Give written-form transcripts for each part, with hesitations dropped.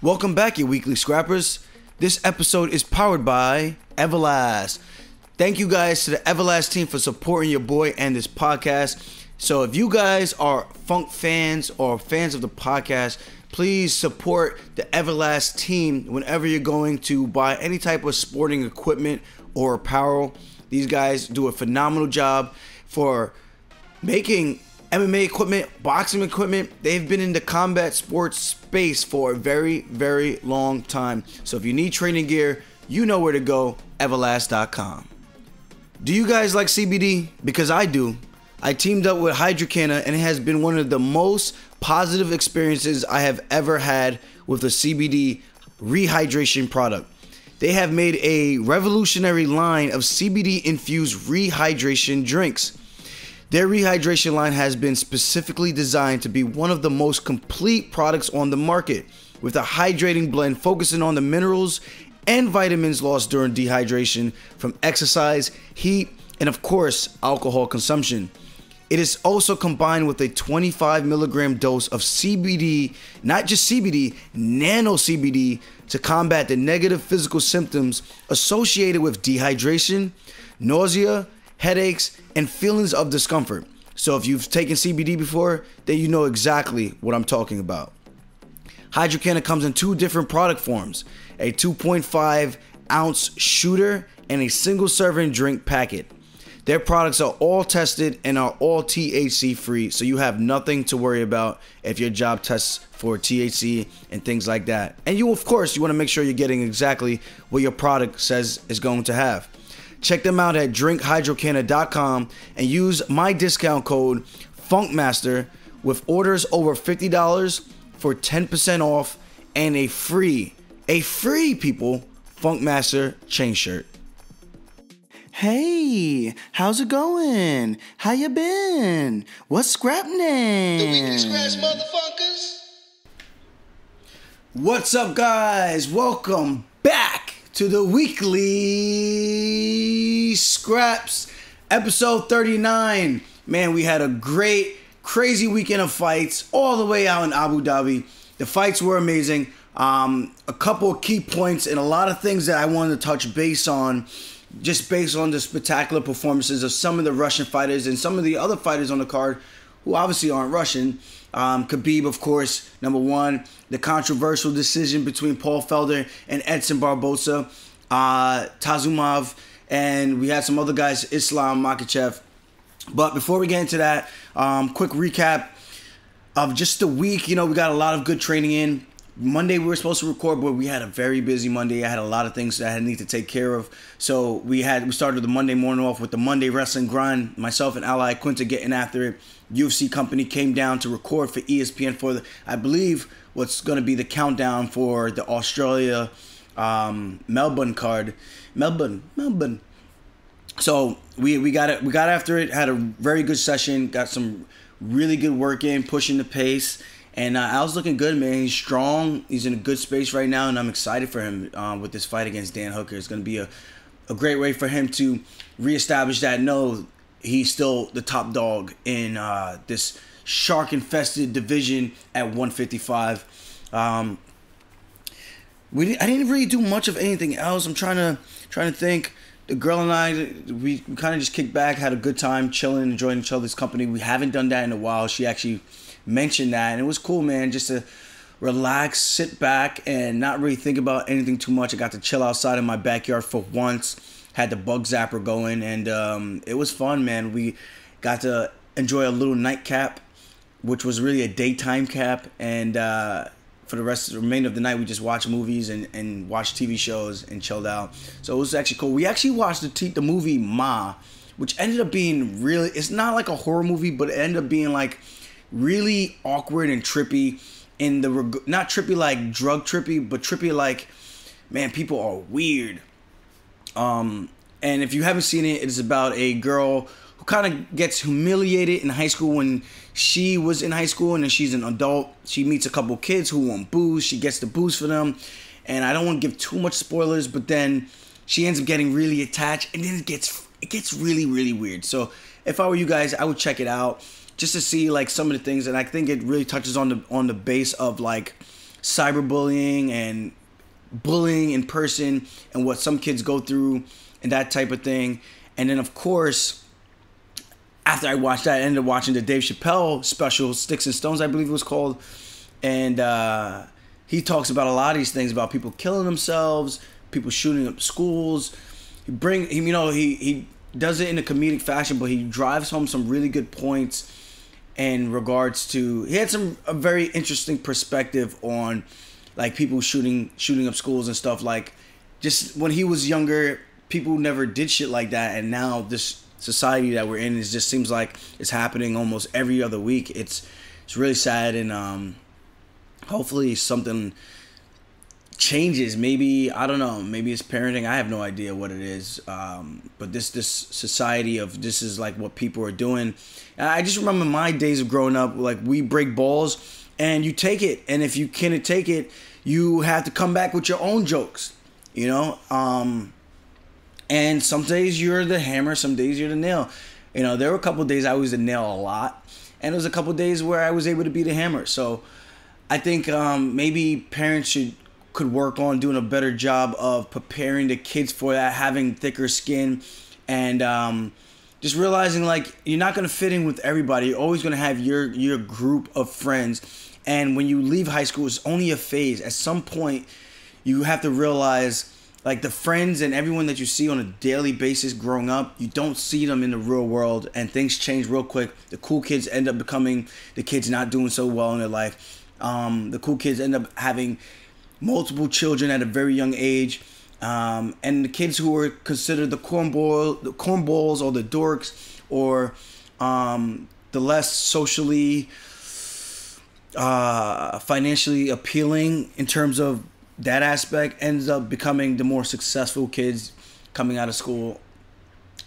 Welcome back, you weekly scrappers. This episode is powered by Everlast. Thank you guys to the Everlast team for supporting your boy and this podcast. So if you guys are funk fans or fans of the podcast, please support the Everlast team whenever you're going to buy any type of sporting equipment or apparel. These guys do a phenomenal job for making MMA equipment, boxing equipment. They've been in the combat sports space for a very, very long time. So if you need training gear, you know where to go, everlast.com. Do you guys like CBD? Because I do. I teamed up with Iaquinta, and it has been one of the most positive experiences I have ever had with a CBD rehydration product. They have made a revolutionary line of CBD-infused rehydration drinks. Their rehydration line has been specifically designed to be one of the most complete products on the market, with a hydrating blend focusing on the minerals and vitamins lost during dehydration from exercise, heat, and of course, alcohol consumption. It is also combined with a 25 milligram dose of CBD, not just CBD, nano CBD, to combat the negative physical symptoms associated with dehydration, nausea, headaches, and feelings of discomfort. So if you've taken CBD before, then you know exactly what I'm talking about. Iaquinta comes in two different product forms, a 2.5 ounce shooter and a single serving drink packet. Their products are all tested and are all THC free, so you have nothing to worry about if your job tests for THC and things like that. And you, of course, you want to make sure you're getting exactly what your product says is going to have. Check them out at drinkhydrocanna.com and use my discount code Funkmaster with orders over $50 for 10% off and a free people, Funkmaster chain shirt. Hey, how's it going? How you been? What's scrapnin'? The weekly scratch, motherfuckers. What's up, guys? Welcome back to the weekly scraps, episode 39. Man, we had a great, crazy weekend of fights all the way out in Abu Dhabi. The fights were amazing. A couple of key points and a lot of things that I wanted to touch base on, just based on the spectacular performances of some of the Russian fighters and some of the other fighters on the card who obviously aren't Russian. Khabib, of course, number one. The controversial decision between Paul Felder and Edson Barboza. Taisumov. And we had some other guys, Islam, Makhachev. But before we get into that, quick recap of just the week. You know, we got a lot of good training in. Monday we were supposed to record, but we had a very busy Monday. I had a lot of things that I need to take care of. So we started the Monday morning off with the Monday wrestling grind. Myself and Iaquinta getting after it. UFC company came down to record for ESPN for I believe what's going to be the countdown for the Australia Melbourne card. Melbourne. So we got after it. Had a very good session. Got some really good work in, pushing the pace. And Al's looking good, man. He's strong. He's in a good space right now, and I'm excited for him with this fight against Dan Hooker. It's going to be a great way for him to reestablish that, no, he's still the top dog in this shark-infested division at 155. I didn't really do much of anything else. I'm trying to think. The girl and I, we kind of just kicked back, had a good time, chilling, enjoying each other's company. We haven't done that in a while. She actually mentioned that, and it was cool, man, just to relax, sit back, and not really think about anything too much. I got to chill outside in my backyard for once, had the bug zapper going, and it was fun, man. We got to enjoy a little nightcap, which was really a daytime cap, and for the remainder of the night, we just watched movies and watched TV shows and chilled out. So it was actually cool. We actually watched the movie Ma, which ended up being really, it's not like a horror movie, but it ended up being like really awkward and trippy, in the not trippy like drug trippy, but trippy like, man, people are weird. And if you haven't seen it, it's about a girl who kind of gets humiliated in high school when she was in high school, and then she's an adult. She meets a couple kids who want booze. She gets the booze for them, and I don't want to give too much spoilers, but then she ends up getting really attached, and then it gets really, really weird. So if I were you guys, I would check it out, just to see like some of the things, and I think it really touches on the base of like cyberbullying and bullying in person and what some kids go through and that type of thing. And then, of course, after I watched that, I ended up watching the Dave Chappelle special, Sticks and Stones, I believe it was called. And he talks about a lot of these things, about people killing themselves, people shooting up schools. He does it in a comedic fashion, but he drives home some really good points in regards to, he had a very interesting perspective on like people shooting up schools and stuff. Like, just when he was younger, people never did shit like that, and now this society that we're in, it just seems like it's happening almost every other week. It's really sad, and hopefully something changes. Maybe, I don't know, maybe it's parenting. I have no idea what it is, but this society of this is like what people are doing. And I just remember my days of growing up, like, we break balls and you take it, and if you can't take it, you have to come back with your own jokes, you know. And some days you're the hammer, some days you're the nail. You know, there were a couple of days I was the nail a lot, and there was a couple of days where I was able to be the hammer. So I think maybe parents could work on doing a better job of preparing the kids for that, having thicker skin, and just realizing, like, you're not going to fit in with everybody. You're always going to have your group of friends. And when you leave high school, it's only a phase. At some point, you have to realize, like, the friends and everyone that you see on a daily basis growing up, you don't see them in the real world, and things change real quick. The cool kids end up becoming the kids not doing so well in their life. The cool kids end up having multiple children at a very young age. And the kids who were considered the cornballs or the dorks, or the less socially, financially appealing in terms of that aspect, ends up becoming the more successful kids coming out of school.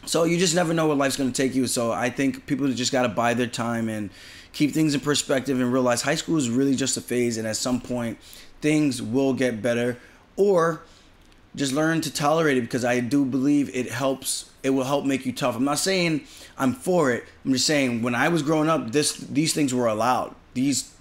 So you just never know where life's going to take you. So I think people just got to bide their time and keep things in perspective and realize high school is really just a phase, and at some point things will get better, or just learn to tolerate it, because I do believe it will help make you tough. I'm not saying I'm for it. I'm just saying, when I was growing up, these things were allowed. These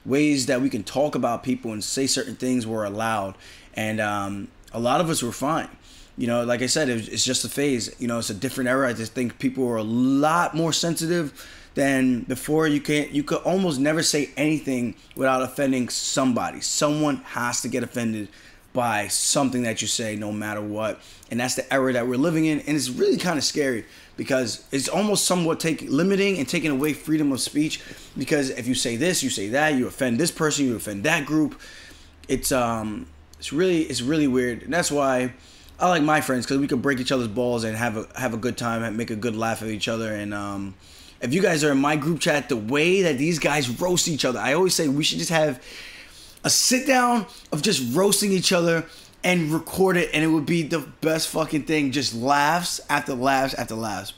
ways that we can talk about people and say certain things were allowed, and a lot of us were fine. You know, like I said, it's just a phase. You know, it's a different era. I just think people are a lot more sensitive than before. You could almost never say anything without offending somebody. Someone has to get offended by something that you say, no matter what. And that's the era that we're living in, and it's really kind of scary, because it's almost somewhat limiting and taking away freedom of speech, because if you say this, you say that, you offend this person, you offend that group. It's really weird, and that's why I like my friends, because we could break each other's balls and have a good time and make a good laugh at each other. And if you guys are in my group chat, the way that these guys roast each other, I always say we should just have a sit down of just roasting each other and record it, and it would be the best fucking thing. Just laughs after laughs after laughs.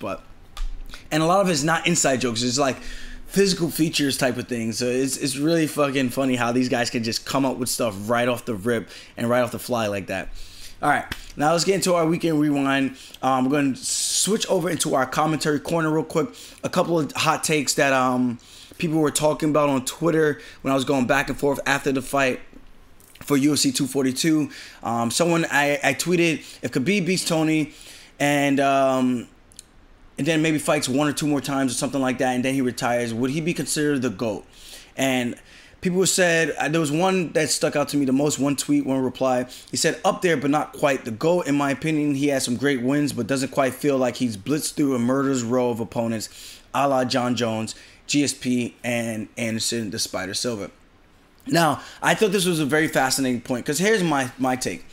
And a lot of it's not inside jokes, it's like physical features type of thing. So it's really fucking funny how these guys can just come up with stuff right off the rip and right off the fly like that. All right, now let's get into our weekend rewind. We're going to switch over into our commentary corner real quick. A couple of hot takes that people were talking about on Twitter when I was going back and forth after the fight for UFC 242. Someone I tweeted, if Khabib beats Tony and then maybe fights one or two more times or something like that, and then he retires, would he be considered the GOAT? And people said, there was one that stuck out to me the most, one tweet, one reply. He said, up there but not quite the GOAT. In my opinion, he has some great wins, but doesn't quite feel like he's blitzed through a murderer's row of opponents, a la John Jones, GSP, and Anderson the Spider Silva. Now, I thought this was a very fascinating point, because here's my take.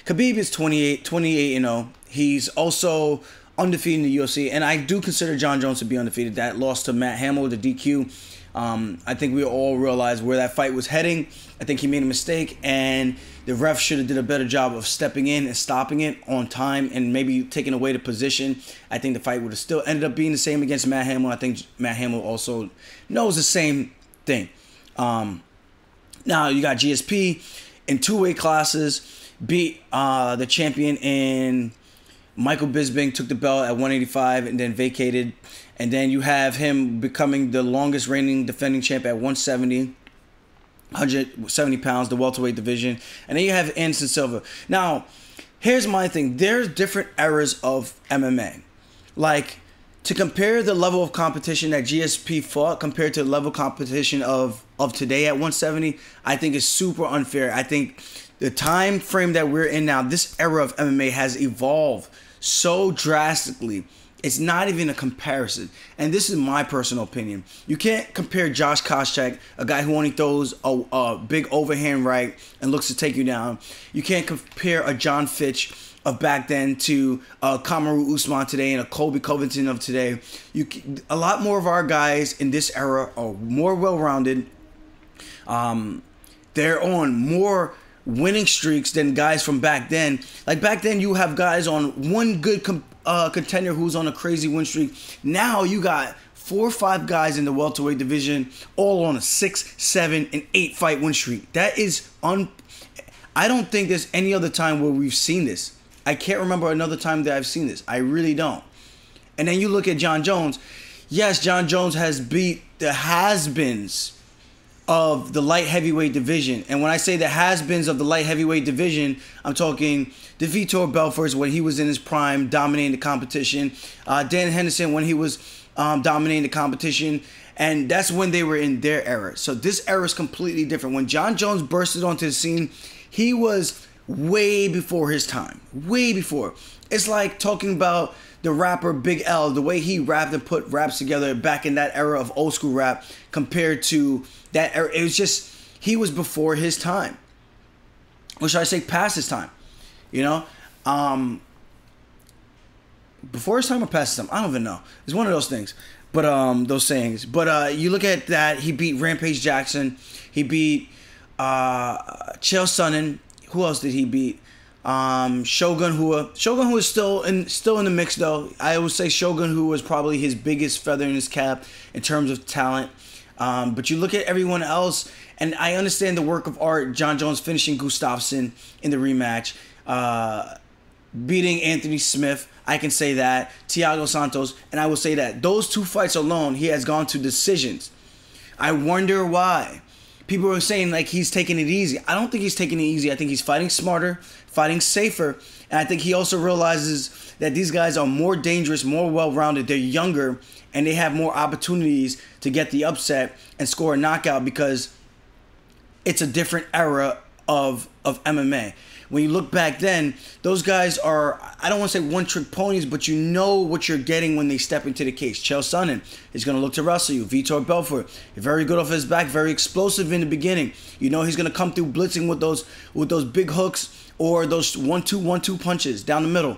Khabib is 28-0. He's also undefeated in the UFC, and I do consider John Jones to be undefeated. That loss to Matt Hamill, the DQ, I think we all realized where that fight was heading. I think he made a mistake, and the ref should have did a better job of stepping in and stopping it on time and maybe taking away the position. I think the fight would have still ended up being the same against Matt Hamill. I think Matt Hamill also knows the same thing. Now you got GSP in two weight classes, beat the champion in Michael Bisping, took the belt at 185 and then vacated. And then you have him becoming the longest reigning defending champ at 170. 170 pounds, the welterweight division. And then you have Anderson Silva. Now, here's my thing. There's different eras of MMA. Like, to compare the level of competition that GSP fought compared to the level of competition of today at 170, I think is super unfair. I think the time frame that we're in now, this era of MMA has evolved so drastically. It's not even a comparison. And this is my personal opinion. You can't compare Josh Koscheck, a guy who only throws a big overhand right and looks to take you down. You can't compare a John Fitch of back then to Kamaru Usman today and a Colby Covington of today. A lot more of our guys in this era are more well-rounded. They're on more winning streaks than guys from back then. Like back then, you have guys on one good contender who's on a crazy win streak. Now you got 4 or 5 guys in the welterweight division all on a 6, 7, and 8 fight win streak. That is I don't think there's any other time where we've seen this. I can't remember another time that I've seen this. I really don't. And then you look at John Jones. Yes, John Jones has beat the has-beens of the light heavyweight division. And when I say the has-beens of the light heavyweight division, I'm talking the Vitor Belforts when he was in his prime, dominating the competition. Dan Henderson when he was dominating the competition. And that's when they were in their era. So this era is completely different. When John Jones bursted onto the scene, he was way before his time. Way before. It's like talking about the rapper Big L, the way he rapped and put raps together back in that era of old school rap compared to that era. It was just, he was before his time. Or should I say past his time? You know? Before his time or past his time? I don't even know. It's one of those things. But those sayings. But you look at that, he beat Rampage Jackson. He beat Chael Sonnen. Who else did he beat? Shogun Rua. Shogun Rua is still in the mix though. I would say Shogun Rua was probably his biggest feather in his cap in terms of talent. But you look at everyone else, and I understand the work of art. John Jones finishing Gustafsson in the rematch, beating Anthony Smith. I can say that. Thiago Santos, and I will say that those 2 fights alone, he has gone to decisions. I wonder why. People are saying like he's taking it easy. I don't think he's taking it easy. I think he's fighting smarter, fighting safer. And I think he also realizes that these guys are more dangerous, more well-rounded. They're younger, and they have more opportunities to get the upset and score a knockout because it's a different era of MMA. When you look back then, those guys are, I don't want to say one-trick ponies, but you know what you're getting when they step into the cage. Chael Sonnen is going to look to wrestle you. Vitor Belfort, very good off his back, very explosive in the beginning. You know he's going to come through blitzing with those big hooks or those 1-2 punches down the middle.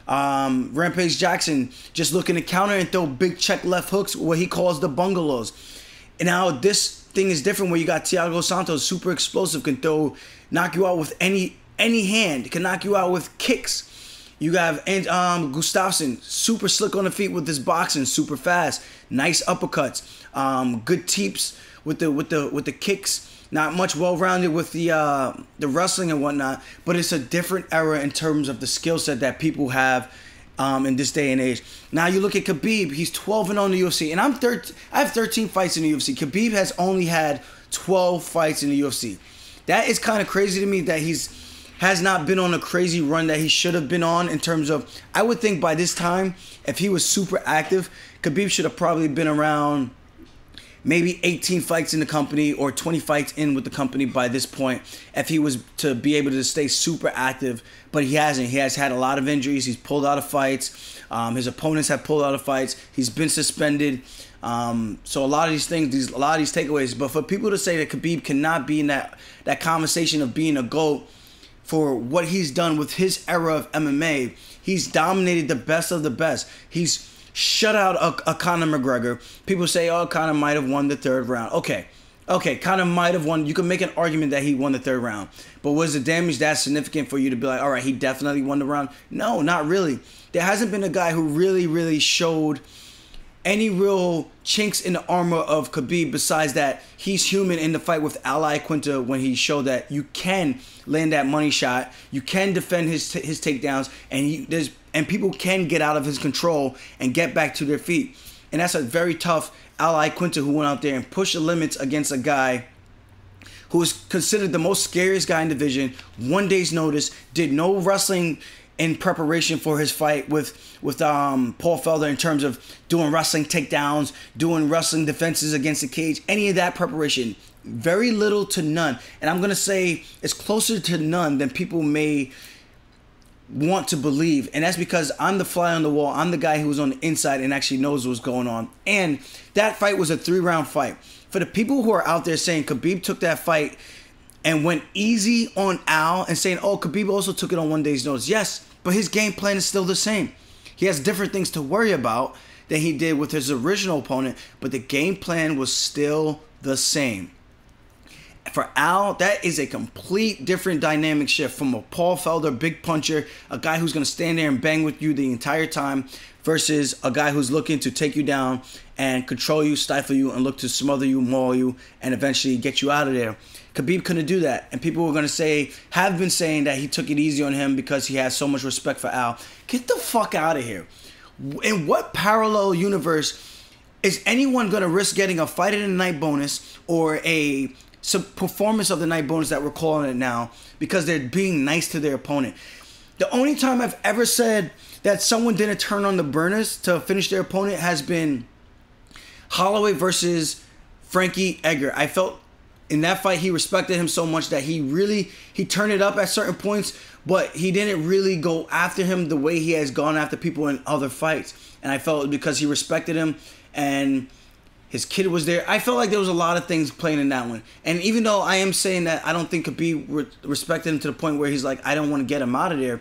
Rampage Jackson just looking to counter and throw big check left hooks, what he calls the bungalows. And now this thing is different where you got Thiago Santos, super explosive, can knock you out with any hand, can knock you out with kicks. You have Gustafsson, super slick on the feet with his boxing, super fast, nice uppercuts, good teeps with the kicks. Not much well-rounded with the wrestling and whatnot, but it's a different era in terms of the skill set that people have in this day and age. Now you look at Khabib, he's 12-0 in the UFC, and I have 13 fights in the UFC. Khabib has only had 12 fights in the UFC. That is kind of crazy to me that has not been on a crazy run that he should have been on in terms of, I would think by this time, if he was super active, Khabib should have probably been around maybe 18 fights in the company or 20 fights in with the company by this point if he was to be able to stay super active, but he hasn't. He has had a lot of injuries. He's pulled out of fights. His opponents have pulled out of fights. He's been suspended. So a lot of these things, a lot of these takeaways, but for people to say that Khabib cannot be in that conversation of being a GOAT for what he's done with his era of MMA, he's dominated the best of the best. He's shut out a Conor McGregor. People say, oh, Conor might have won the 3rd round. Okay, Conor might have won. You can make an argument that he won the 3rd round. But was the damage that significant for you to be like, all right, he definitely won the round? No, not really. There hasn't been a guy who really, really showed any real chinks in the armor of Khabib besides that he's human in the fight with Iaquinta when he showed that you can land that money shot, you can defend his takedowns, and people can get out of his control and get back to their feet. And that's a very tough Iaquinta who went out there and pushed the limits against a guy who is considered the most scariest guy in the division, 1 day's notice, did no wrestling in preparation for his fight with Paul Felder in terms of doing wrestling takedowns, doing wrestling defenses against the cage, any of that preparation. Very little to none. And I'm going to say it's closer to none than people may want to believe. And that's because I'm the fly on the wall. I'm the guy who was on the inside and actually knows what's going on. And that fight was a 3-round fight. For the people who are out there saying Khabib took that fight and went easy on Al and saying, oh, Khabib also took it on 1 day's notice. Yes, but his game plan is still the same. He has different things to worry about than he did with his original opponent, but the game plan was still the same. For Al, that is a complete different dynamic shift from a Paul Felder big puncher, a guy who's going to stand there and bang with you the entire time, versus a guy who's looking to take you down and control you, stifle you, and look to smother you, maul you, and eventually get you out of there. Khabib couldn't do that, and people were going to say, have been saying that he took it easy on him because he has so much respect for Al. Get the fuck out of here. In what parallel universe is anyone going to risk getting a fight in the night bonus or a performance of the night bonus that we're calling it now because they're being nice to their opponent? The only time I've ever said that someone didn't turn on the burners to finish their opponent has been Holloway versus Frankie Edgar. I felt in that fight he respected him so much that he turned it up at certain points, but he didn't really go after him the way he has gone after people in other fights. And I felt because he respected him and his kid was there. I felt like there was a lot of things playing in that one. And even though I am saying that I don't think Khabib respected him to the point where he's like, I don't want to get him out of there,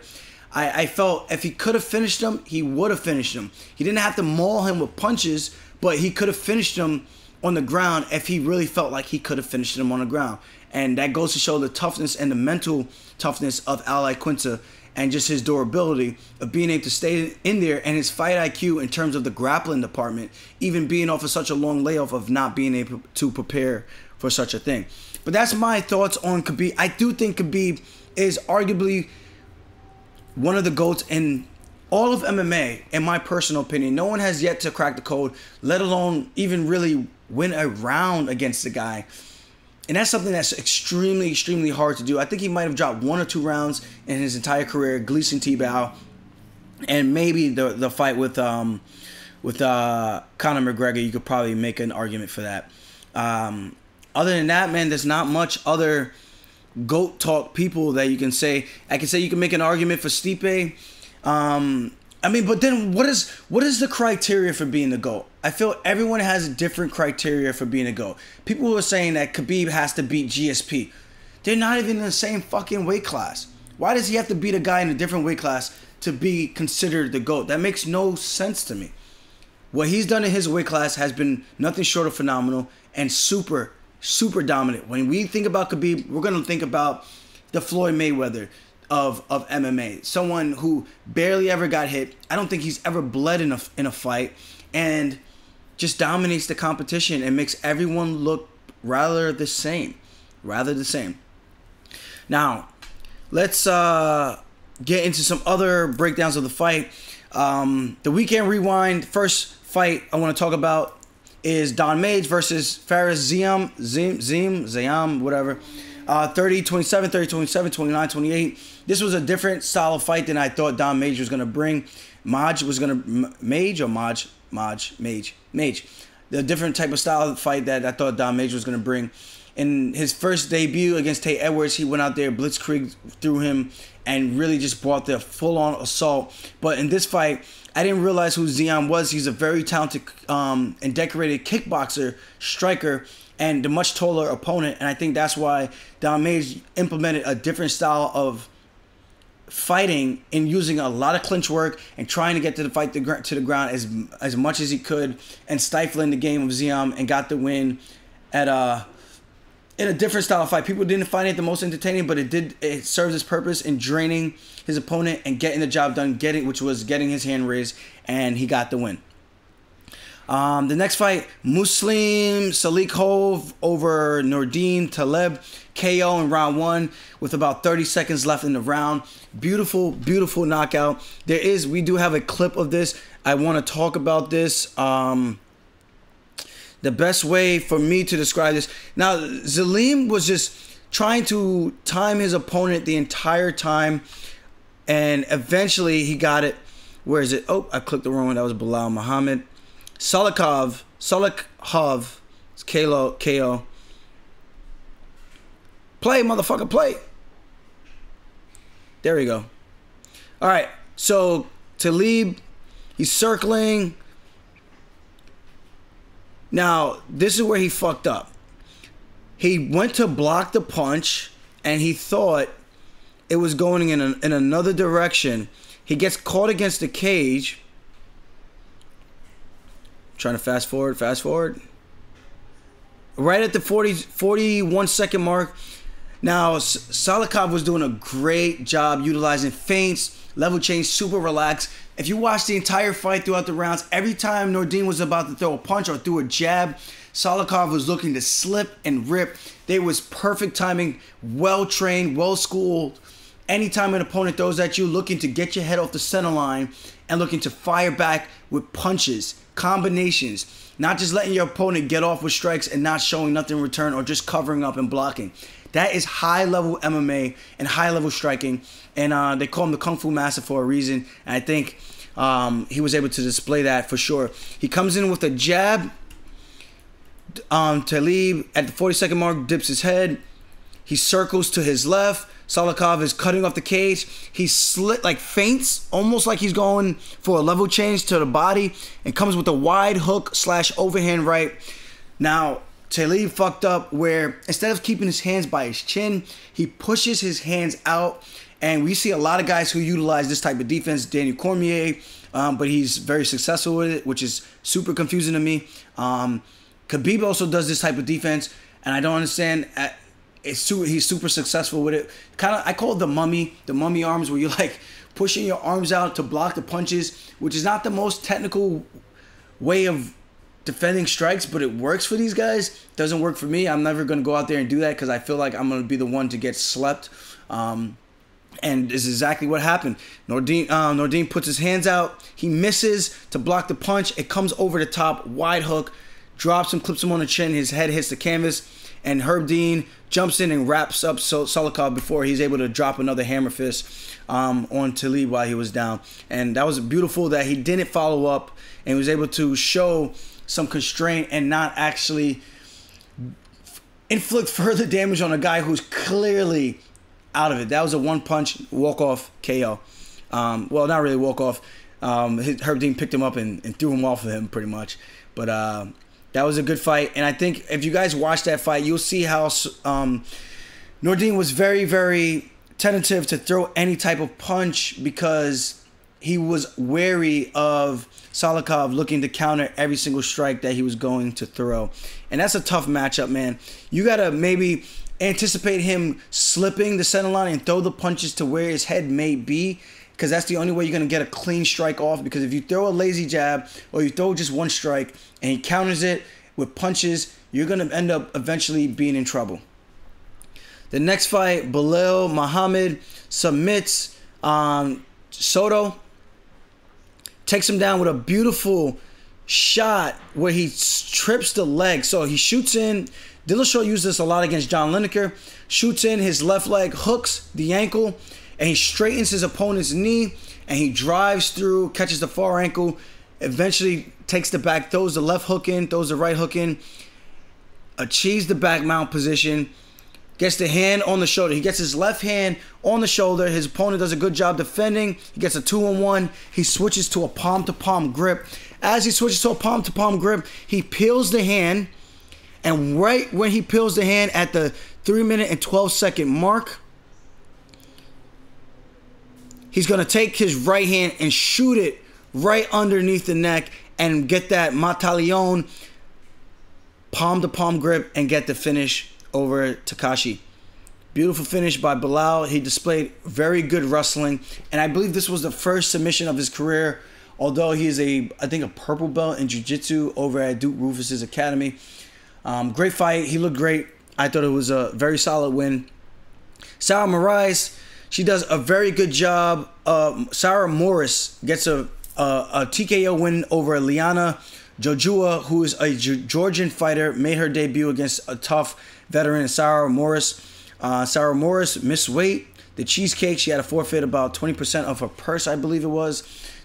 I felt if he could have finished him, he would have finished him. He didn't have to maul him with punches, but he could have finished him on the ground if he really felt like he could have finished him on the ground. And that goes to show the toughness and the mental toughness of Iaquinta and just his durability of being able to stay in there and his fight IQ in terms of the grappling department, even being off of such a long layoff of not being able to prepare for such a thing. But that's my thoughts on Khabib. I do think Khabib is arguably one of the GOATs in all of MMA, in my personal opinion. No one has yet to crack the code, let alone even really win a round against the guy. And that's something that's extremely, extremely hard to do. I think he might have dropped 1 or 2 rounds in his entire career, Gleason Tebow, and maybe the fight with Conor McGregor. You could probably make an argument for that. Other than that, man, there's not much other GOAT talk people that you can say. I can say you can make an argument for Stipe. I mean, but then what is the criteria for being the GOAT? I feel everyone has a different criteria for being a GOAT. People who are saying that Khabib has to beat GSP, they're not even in the same fucking weight class. Why does he have to beat a guy in a different weight class to be considered the GOAT? That makes no sense to me. What he's done in his weight class has been nothing short of phenomenal and super, super dominant. When we think about Khabib, we're going to think about the Floyd Mayweather of MMA. Someone who barely ever got hit. I don't think he's ever bled in a fight, and just dominates the competition and makes everyone look rather the same. Now, let's get into some other breakdowns of the fight. The weekend rewind. First fight I want to talk about is Don Madge versus Faris Ziam, whatever. 30-27, 30-27, 29-28. This was a different style of fight than I thought Don Madge was going to bring. Madge. The different type of style of fight that I thought Don Madge was going to bring. In his first debut against Tate Edwards, he went out there, blitzkrieg through him, and really just brought the full-on assault. But in this fight, I didn't realize who Ziam was. He's a very talented and decorated kickboxer, striker, and a much taller opponent. And I think that's why Don Madge implemented a different style of fighting in using a lot of clinch work and trying to get to the fight to the ground as much as he could and stifling the game of Ziam, and got the win at in a different style of fight. People didn't find it the most entertaining, but it serves its purpose in draining his opponent and getting the job done, which was getting his hand raised, and he got the win. The next fight, Muslim Salikhov over Nordine Taleb, KO in round 1 with about 30 seconds left in the round. Beautiful, beautiful knockout. We do have a clip of this. I want to talk about this. The the best way for me to describe this. Now, Ziam was just trying to time his opponent the entire time, and eventually he got it. Where is it? Oh, I clicked the wrong one. That was Belal Muhammed. Salikhov, it's KO. Play, motherfucker, play. There we go. All right, so Taleb, he's circling. Now, this is where he fucked up. He went to block the punch, and he thought it was going in another direction. He gets caught against the cage. Trying to fast forward. Right at the 41 second mark. Now, Salikhov was doing a great job utilizing feints, level change, super relaxed. If you watch the entire fight throughout the rounds, every time Nordine was about to throw a punch or threw a jab, Salikhov was looking to slip and rip. There was perfect timing, well-trained, well-schooled. Anytime an opponent throws at you, looking to get your head off the center line and looking to fire back with punches, combinations, not just letting your opponent get off with strikes and not showing nothing in return or just covering up and blocking. That is high-level MMA and high-level striking, and they call him the Kung Fu Master for a reason, and I think he was able to display that for sure. He comes in with a jab. Taleb, at the 40-second mark, dips his head. He circles to his left. Salikhov is cutting off the cage. He feints, almost like he's going for a level change to the body, and comes with a wide hook / overhand right. Now, Taleb fucked up where instead of keeping his hands by his chin, he pushes his hands out. And we see a lot of guys who utilize this type of defense. Daniel Cormier, but he's very successful with it, which is super confusing to me. Khabib also does this type of defense, and I don't understand. He's super successful with it. I call it the mummy arms, where you're like pushing your arms out to block the punches, which is not the most technical way of defending strikes, but it works for these guys. Doesn't work for me. I'm never going to go out there and do that because I feel like I'm going to be the one to get slept. And this is exactly what happened. Nordine puts his hands out. He misses to block the punch. It comes over the top, wide hook, drops him, clips him on the chin. His head hits the canvas. And Herb Dean jumps in and wraps up Salikhov before he's able to drop another hammer fist on Taleb while he was down. And that was beautiful that he didn't follow up and was able to show some constraint and not actually inflict further damage on a guy who's clearly out of it. That was a one-punch walk-off KO. Well, not really walk-off. Herb Dean picked him up and threw him off of him pretty much. But that was a good fight. And I think if you guys watch that fight, you'll see how Nordine was very, very tentative to throw any type of punch because he was wary of Salikhov looking to counter every single strike that he was going to throw. And that's a tough matchup, man. You got to maybe anticipate him slipping the center line and throw the punches to where his head may be, because that's the only way you're going to get a clean strike off. Because if you throw a lazy jab or you throw just one strike and he counters it with punches, you're going to end up eventually being in trouble. The next fight, Belal Muhammed submits Soto. Takes him down with a beautiful shot where he trips the leg. So he shoots in. Dillashaw used this a lot against John Lineker. Shoots in his left leg, hooks the ankle, and he straightens his opponent's knee, and he drives through, catches the far ankle, eventually takes the back, throws the left hook in, throws the right hook in, achieves the back mount position, gets the hand on the shoulder. He gets his left hand on the shoulder. His opponent does a good job defending. He gets a 2-on-1. He switches to a palm-to-palm grip. As he switches to a palm-to-palm grip, he peels the hand, and right when he peels the hand at the 3-minute and 12-second mark, he's going to take his right hand and shoot it right underneath the neck and get that Matalion palm-to-palm grip and get the finish over Takashi. Beautiful finish by Belal. He displayed very good wrestling, and I believe this was the first submission of his career, although he is I think a purple belt in jiu-jitsu over at Duke Rufus's academy. Great fight. He looked great. I thought it was a very solid win. Sarah Moras, she does a very good job. Sarah Moras gets a TKO win over Liana Jojua, who is a Georgian fighter, made her debut against a tough veteran, Sarah Moras. Sarah Moras missed weight. The cheesecake, she had to forfeit about 20% of her purse, I believe it was,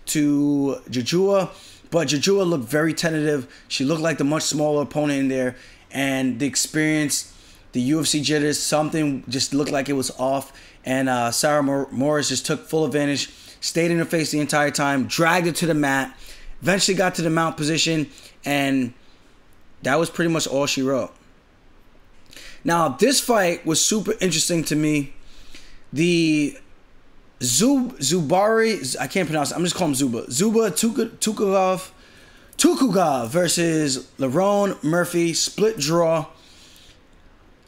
to Jojua. But Jojua looked very tentative. She looked like the much smaller opponent in there. And the experience, the UFC jitters, something just looked like it was off. And Sarah Moras just took full advantage, stayed in her face the entire time, dragged her to the mat, eventually got to the mount position, and that was pretty much all she wrote. Now, this fight was super interesting to me. The Zubari, I can't pronounce it. I'm just calling him Zuba. Zuba Tukhugov versus Lerone Murphy, split draw.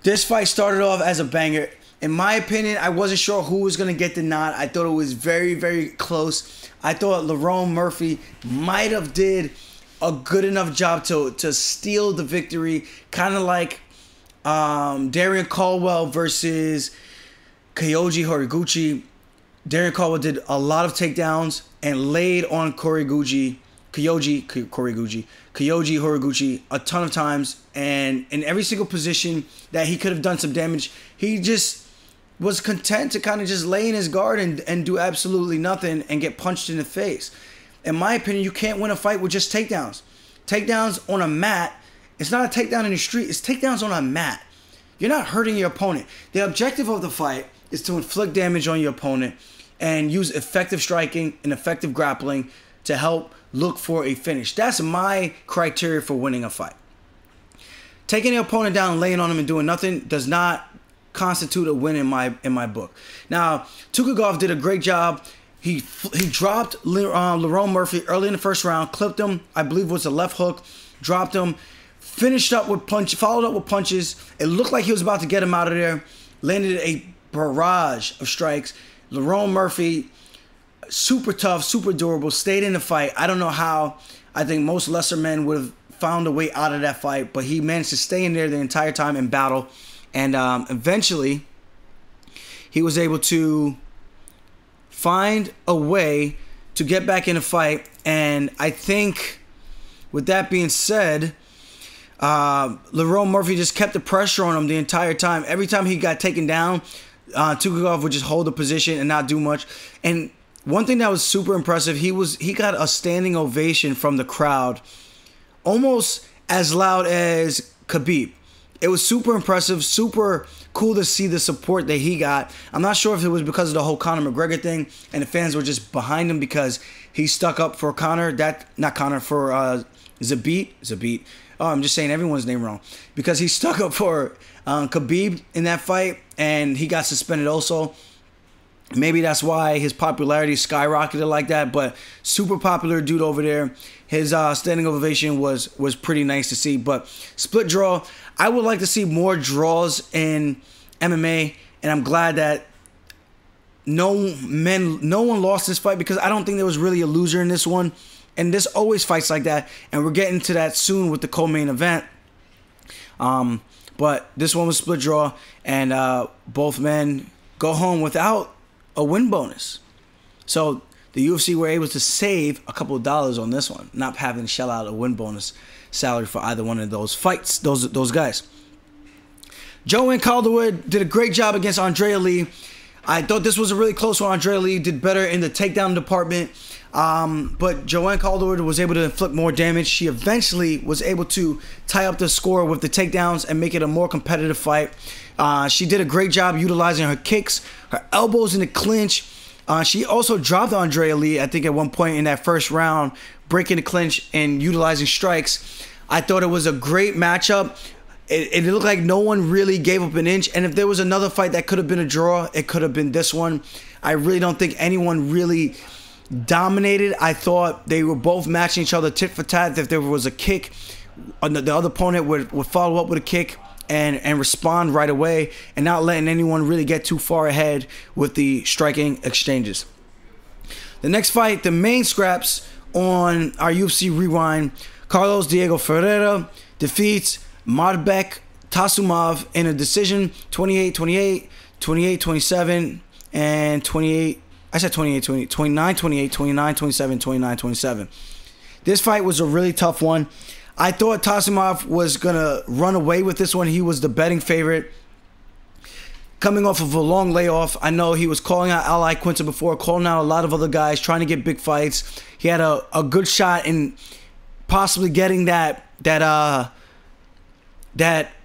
This fight started off as a banger. In my opinion, I wasn't sure who was going to get the nod. I thought it was very, very close. I thought Lerone Murphy might have did a good enough job to steal the victory. Kind of like Darrion Caldwell versus Kyoji Horiguchi. Darrion Caldwell did a lot of takedowns and laid on Kyoji Horiguchi a ton of times, and in every single position that he could have done some damage, he just was content to kind of just lay in his guard and do absolutely nothing and get punched in the face. In my opinion, you can't win a fight with just takedowns. Takedowns on a mat, it's not a takedown in the street, it's takedowns on a mat. You're not hurting your opponent. The objective of the fight is to inflict damage on your opponent and use effective striking and effective grappling to help look for a finish. That's my criteria for winning a fight. Taking the opponent down and laying on him and doing nothing does not constitute a win in my book. Now, Tukhugov did a great job. He dropped Lerone Murphy early in the first round, clipped him, I believe it was a left hook, dropped him, followed up with punches. It looked like he was about to get him out of there, landed a barrage of strikes. Lerone Murphy, super tough, super durable, stayed in the fight. I don't know how. I think most lesser men would have found a way out of that fight, but he managed to stay in there the entire time in battle. And eventually, he was able to find a way to get back in the fight. And I think, with that being said, Lerone Murphy just kept the pressure on him the entire time. Every time he got taken down, Tukhugov would just hold the position and not do much. And one thing that was super impressive, he got a standing ovation from the crowd, almost as loud as Khabib. It was super impressive, super cool to see the support that he got. I'm not sure if it was because of the whole Conor McGregor thing and the fans were just behind him because he stuck up for Zabit. Oh, I'm just saying everyone's name wrong. Because he stuck up for Khabib in that fight, and he got suspended also. Maybe that's why his popularity skyrocketed like that, but super popular dude over there. His standing ovation was pretty nice to see. But split draw, I would like to see more draws in MMA, and I'm glad that no one lost this fight, because I don't think there was really a loser in this one. And there's always fights like that, and we're getting to that soon with the co-main event. But this one was split draw, and both men go home without a win bonus. So the UFC were able to save a couple of dollars on this one, not having to shell out a win bonus salary for either one of those fights, those guys. Joe Calderwood did a great job against Andrea Lee. I thought this was a really close one. Andrea Lee did better in the takedown department. But Joanne Calderwood was able to inflict more damage. She eventually was able to tie up the score with the takedowns and make it a more competitive fight. She did a great job utilizing her kicks, her elbows in the clinch. She also dropped Andrea Lee, I think, at one point in that first round, breaking the clinch and utilizing strikes. I thought it was a great matchup. It looked like no one really gave up an inch. And if there was another fight that could have been a draw, it could have been this one. I really don't think anyone really dominated. I thought they were both matching each other tit for tat. If there was a kick, the other opponent would follow up with a kick and respond right away, and not letting anyone really get too far ahead with the striking exchanges. The next fight, the main scraps on our UFC Rewind, Carlos Diego Ferreira defeats Marbek Taisumov in a decision, 28-28, 28-27, and 29-28, 29-27, 29-27. This fight was a really tough one. I thought Taisumov was going to run away with this one. He was the betting favorite. Coming off of a long layoff, I know he was calling out Iaquinta before, calling out a lot of other guys, trying to get big fights. He had a good shot in possibly getting that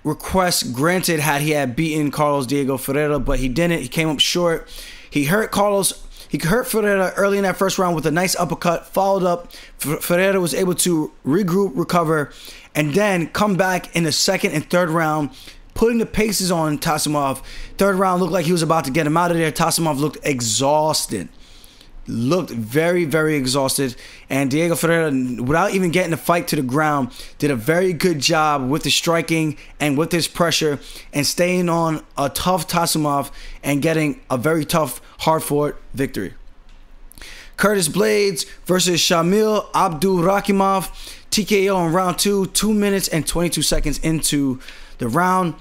request granted had he had beaten Carlos Diego Ferreira, but he didn't. He came up short. He hurt Ferreira early in that first round with a nice uppercut, followed up. Ferreira was able to regroup, recover, and then come back in the second and third round, putting the paces on Taisumov. Third round looked like he was about to get him out of there. Taisumov looked exhausted. Looked very, very exhausted. And Diego Ferreira, without even getting the fight to the ground, did a very good job with the striking and with his pressure and staying on a tough Taisumov and getting a very tough, hard-fought victory. Curtis Blaydes versus Shamil Abdurakhimov. TKO in round 2, 2 minutes and 22 seconds into the round.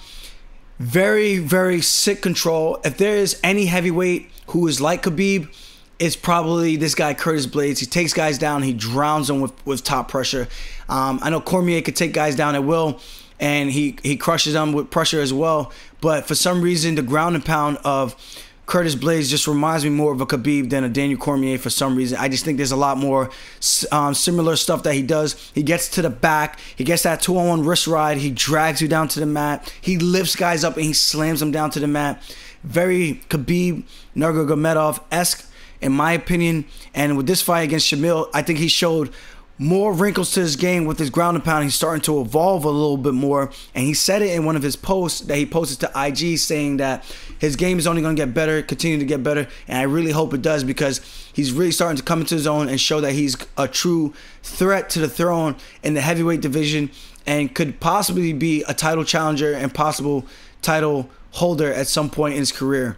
Very, very sick control. If there is any heavyweight who is like Khabib, it's probably this guy, Curtis Blaydes. He takes guys down. He drowns them with top pressure. I know Cormier could take guys down at will, and he crushes them with pressure as well. But for some reason, the ground and pound of Curtis Blaydes just reminds me more of a Khabib than a Daniel Cormier for some reason. I just think there's a lot more similar stuff that he does. He gets to the back. He gets that 2-on-1 wrist ride. He drags you down to the mat. He lifts guys up and he slams them down to the mat. Very Khabib Nurmagomedov-esque, in my opinion. And with this fight against Shamil, I think he showed more wrinkles to his game with his ground and pound. He's starting to evolve a little bit more. And he said it in one of his posts that he posted to IG, saying that his game is only going to get better, continue to get better. And I really hope it does, because he's really starting to come into his own and show that he's a true threat to the throne in the heavyweight division and could possibly be a title challenger and possible title holder at some point in his career.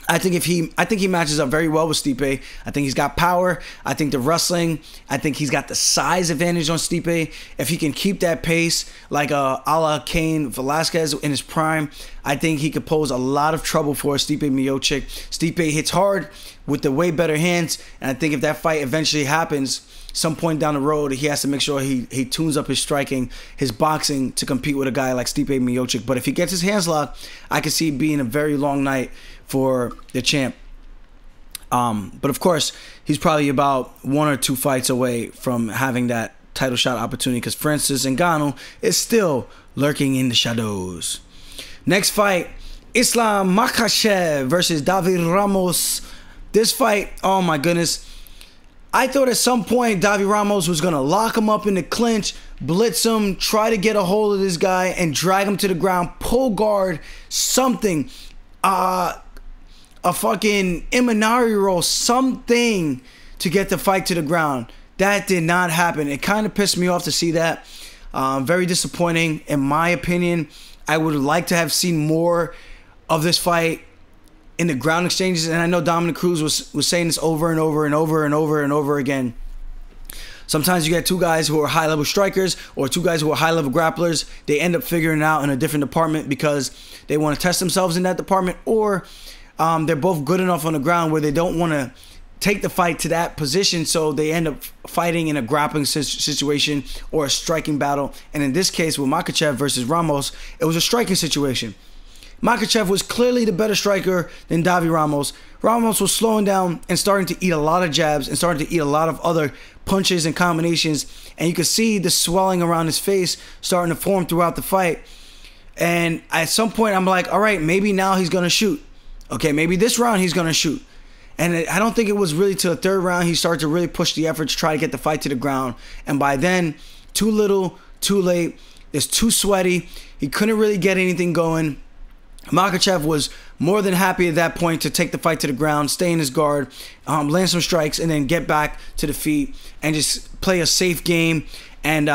I think he matches up very well with Stipe. I think he's got power. I think the wrestling. I think he's got the size advantage on Stipe. If he can keep that pace like a la Cain Velasquez in his prime, I think he could pose a lot of trouble for Stipe Miocic. Stipe hits hard with the way better hands, and I think if that fight eventually happens, some point down the road, he has to make sure he tunes up his striking, his boxing to compete with a guy like Stipe Miocic. But if he gets his hands locked, I could see it being a very long night for the champ. But of course, he's probably about 1 or 2 fights away from having that title shot opportunity, because Francis Ngannou is still lurking in the shadows. Next fight, Islam Makhachev versus David Ramos. This fight, oh my goodness. I thought at some point David Ramos was going to lock him up in the clinch, blitz him, try to get a hold of this guy and drag him to the ground, pull guard, something. A fucking Imanari roll, something to get the fight to the ground. That did not happen. It kind of pissed me off to see that. Very disappointing, in my opinion. I would like to have seen more of this fight in the ground exchanges, and I know Dominic Cruz was saying this over and over and over and over and over again. Sometimes you get 2 guys who are high-level strikers or 2 guys who are high-level grapplers. They end up figuring it out in a different department because they want to test themselves in that department, or they're both good enough on the ground where they don't want to take the fight to that position, so they end up fighting in a grappling situation or a striking battle. And in this case, with Makhachev versus Ramos, it was a striking situation. Makhachev was clearly the better striker than Davi Ramos. Ramos was slowing down and starting to eat a lot of jabs and starting to eat a lot of other punches and combinations. And you could see the swelling around his face starting to form throughout the fight. And at some point, I'm like, all right, maybe now he's going to shoot. Okay, maybe this round he's going to shoot. And I don't think it was really till the 3rd round he started to really push the effort to try to get the fight to the ground. And by then, too little, too late. It's too sweaty. He couldn't really get anything going. Makhachev was more than happy at that point to take the fight to the ground, stay in his guard, land some strikes, and then get back to the feet and just play a safe game and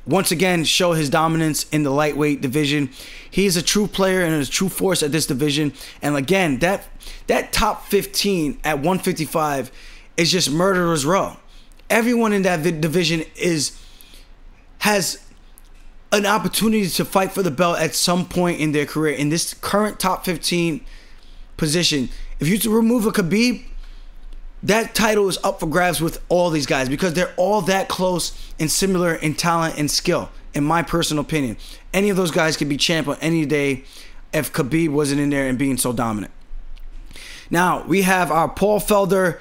once again show his dominance in the lightweight division. He is a true player and a true force at this division. And again, that top 15 at 155 is just murderer's row. Everyone in that division has an opportunity to fight for the belt at some point in their career. In this current top 15 position, if you remove a Khabib, that title is up for grabs with all these guys because they're all that close and similar in talent and skill, in my personal opinion. Any of those guys could be champ on any day if Khabib wasn't in there and being so dominant. Now, we have our Paul Felder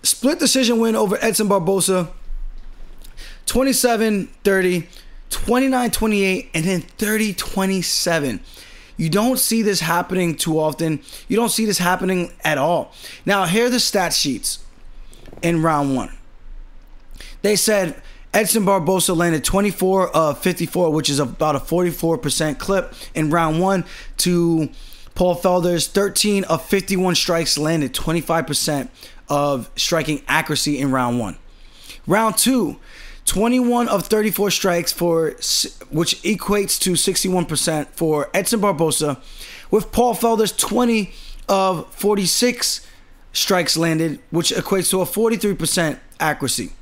split decision win over Edson Barboza. 27-30, 29-28, and then 30-27. You don't see this happening too often. You don't see this happening at all. Now, here are the stat sheets in round 1. They said Edson Barboza landed 24 of 54, which is about a 44% clip in round 1, to Paul Felder's 13 of 51 strikes, landed 25% of striking accuracy in round 1. Round 2, 21 of 34 strikes, which equates to 61% for Edson Barboza, with Paul Felder's 20 of 46 strikes landed, which equates to a 43% accuracy.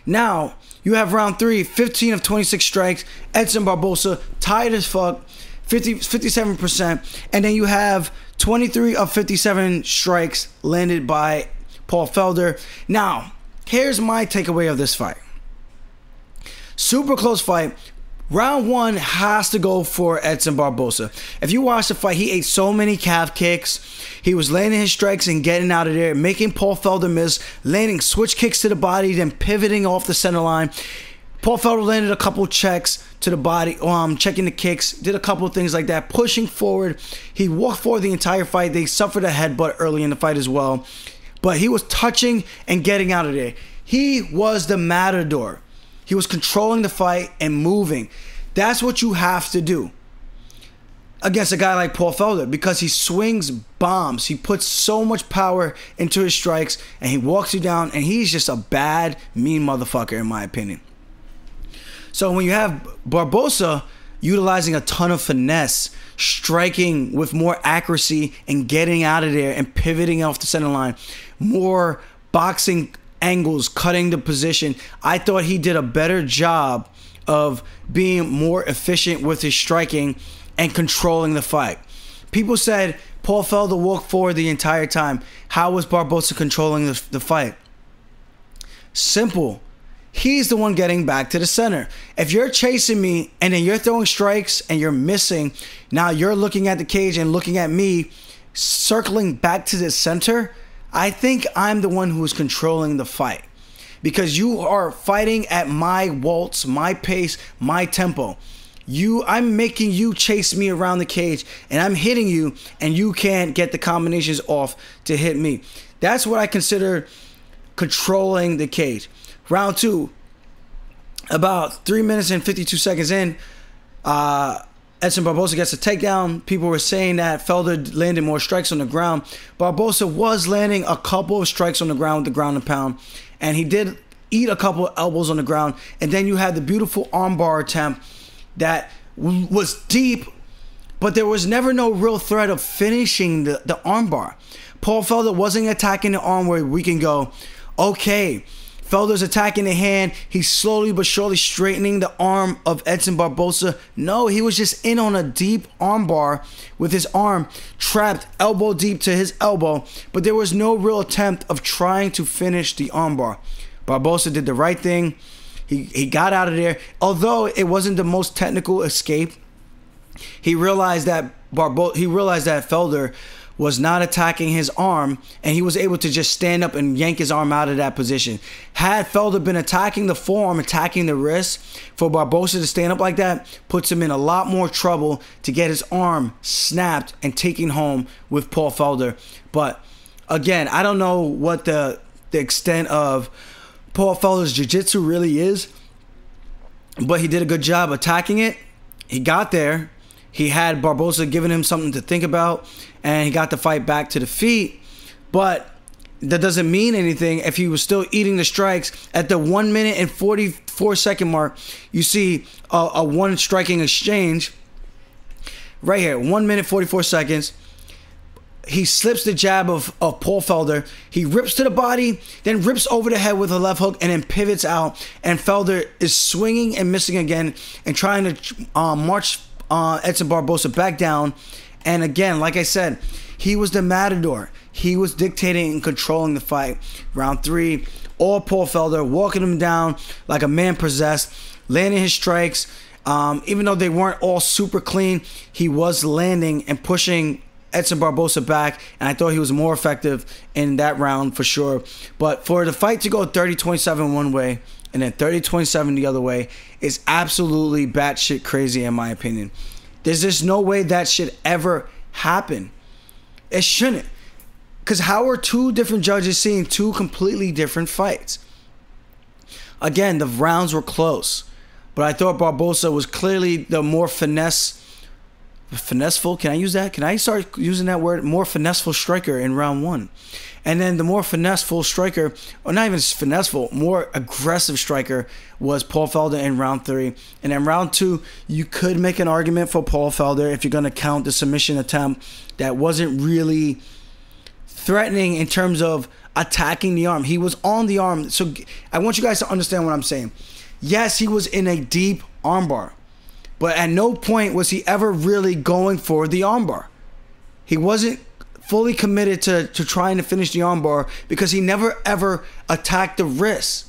Now, you have round 3, 15 of 26 strikes, Edson Barboza, tight as fuck, 57%, and then you have 23 of 57 strikes landed by Paul Felder. Now, here's my takeaway of this fight. Super close fight. Round 1 has to go for Edson Barboza. If you watch the fight, he ate so many calf kicks. He was landing his strikes and getting out of there, making Paul Felder miss, landing switch kicks to the body, then pivoting off the center line. Paul Felder landed a couple checks to the body, checking the kicks, did a couple of things like that, pushing forward. He walked forward the entire fight. They suffered a headbutt early in the fight as well, but he was touching and getting out of there. He was the matador. He was controlling the fight and moving. That's what you have to do against a guy like Paul Felder, because he swings bombs. He puts so much power into his strikes, and he walks you down, and he's just a bad, mean motherfucker, in my opinion. So when you have Barboza utilizing a ton of finesse, striking with more accuracy and getting out of there and pivoting off the center line, more boxing angles, cutting the position, I thought he did a better job of being more efficient with his striking and controlling the fight. People said Paul Felder walked forward the entire time. How was Barboza controlling the fight? Simple. He's the one getting back to the center. If you're chasing me and then you're throwing strikes and you're missing, now you're looking at the cage and looking at me circling back to the center, I think I'm the one who is controlling the fight, because you are fighting at my waltz, my pace, my tempo. I'm making you chase me around the cage, and I'm hitting you, and you can't get the combinations off to hit me. That's what I consider controlling the cage. Round 2, about 3 minutes and 52 seconds in, Edson Barboza gets a takedown. People were saying that Felder landed more strikes on the ground. Barboza was landing a couple of strikes on the ground with the ground and pound, and he did eat a couple of elbows on the ground. And then you had the beautiful armbar attempt that was deep, but there was never no real threat of finishing the armbar. Paul Felder wasn't attacking the arm where we can go, okay, Felder's attacking the hand. He's slowly but surely straightening the arm of Edson Barboza. No, he was just in on a deep armbar with his arm trapped elbow deep to his elbow, but there was no real attempt of trying to finish the armbar. Barboza did the right thing. He got out of there. Although it wasn't the most technical escape, he realized that Felder was not attacking his arm, and he was able to just stand up and yank his arm out of that position. Had Felder been attacking the forearm, attacking the wrist, for Barboza to stand up like that puts him in a lot more trouble to get his arm snapped and taken home with Paul Felder. But again, I don't know what the extent of Paul Felder's jiu-jitsu really is, but he did a good job attacking it. He got there. He had Barboza giving him something to think about, and he got the fight back to the feet. But that doesn't mean anything if he was still eating the strikes. At the 1 minute and 44 second mark, you see a one striking exchange. Right here, 1 minute 44 seconds. He slips the jab of Paul Felder. He rips to the body, then rips over the head with a left hook, and then pivots out. And Felder is swinging and missing again and trying to march Edson Barboza back down. And again, like I said, He was the matador. He was dictating and controlling the fight. Round 3, all Paul Felder, walking him down like a man possessed, landing his strikes. Even though they weren't all super clean, he was landing and pushing Edson Barboza back, and I thought he was more effective in that round for sure. But for the fight to go 30-27 one way and then 30-27 the other way is absolutely batshit crazy in my opinion. There's just no way that should ever happen. It shouldn't. Because how are two different judges seeing two completely different fights? Again, the rounds were close, but I thought Barboza was clearly the more finessful, can I use that? Can I start using that word? More finessful striker in round 1. And then the more finessful striker, or not even finessful, more aggressive striker was Paul Felder in round 3. And in round 2, you could make an argument for Paul Felder if you're going to count the submission attempt that wasn't really threatening in terms of attacking the arm. He was on the arm. So I want you guys to understand what I'm saying. Yes, he was in a deep armbar. But at no point was he ever really going for the armbar. He wasn't fully committed to trying to finish the armbar because he never ever attacked the wrist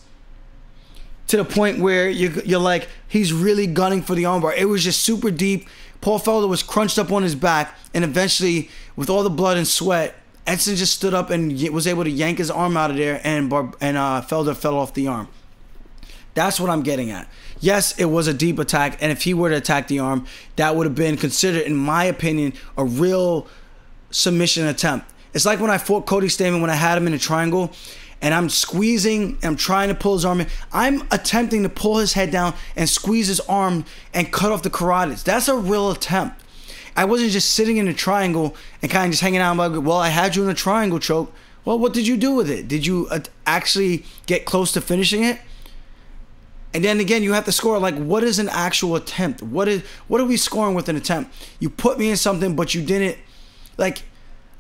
to the point where you're like, he's really gunning for the armbar. It was just super deep. Paul Felder was crunched up on his back, and eventually, with all the blood and sweat, Edson just stood up and was able to yank his arm out of there, and Felder fell off the arm. That's what I'm getting at. Yes, it was a deep attack, and if he were to attack the arm, that would have been considered, in my opinion, a real submission attempt. It's like when I fought Cody Stamann, when I had him in a triangle, and I'm squeezing, I'm trying to pull his arm in. I'm attempting to pull his head down and squeeze his arm and cut off the carotids. That's a real attempt. I wasn't just sitting in a triangle and kind of just hanging out. I'm like, well, I had you in a triangle choke. Well, what did you do with it? Did you actually get close to finishing it? And then again, you have to score. Like, what is an actual attempt? What are we scoring with an attempt? You put me in something, but you didn't. Like,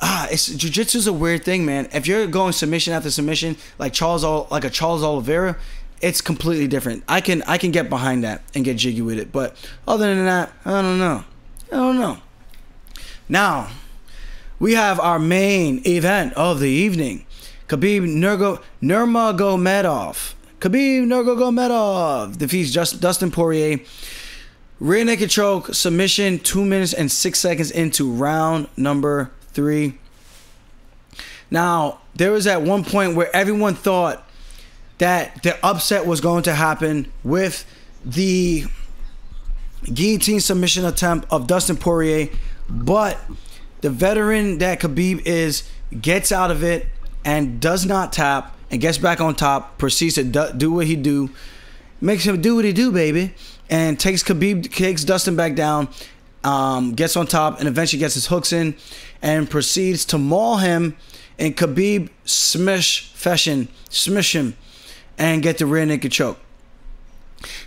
jiu-jitsu is a weird thing, man. If you're going submission after submission, like a Charles Oliveira, it's completely different. I can get behind that and get jiggy with it. But other than that, I don't know. Now, we have our main event of the evening. Khabib Nurmagomedov defeats Dustin Poirier. Rear naked choke, submission, 2 minutes and 6 seconds into round number 3. Now, there was at one point where everyone thought that the upset was going to happen with the guillotine submission attempt of Dustin Poirier, but the veteran that Khabib is gets out of it and does not tap and gets back on top, proceeds to do what he do, makes him do what he do, baby, and takes Dustin back down, gets on top, and eventually gets his hooks in and proceeds to maul him in Khabib smish him, and get the rear naked choke.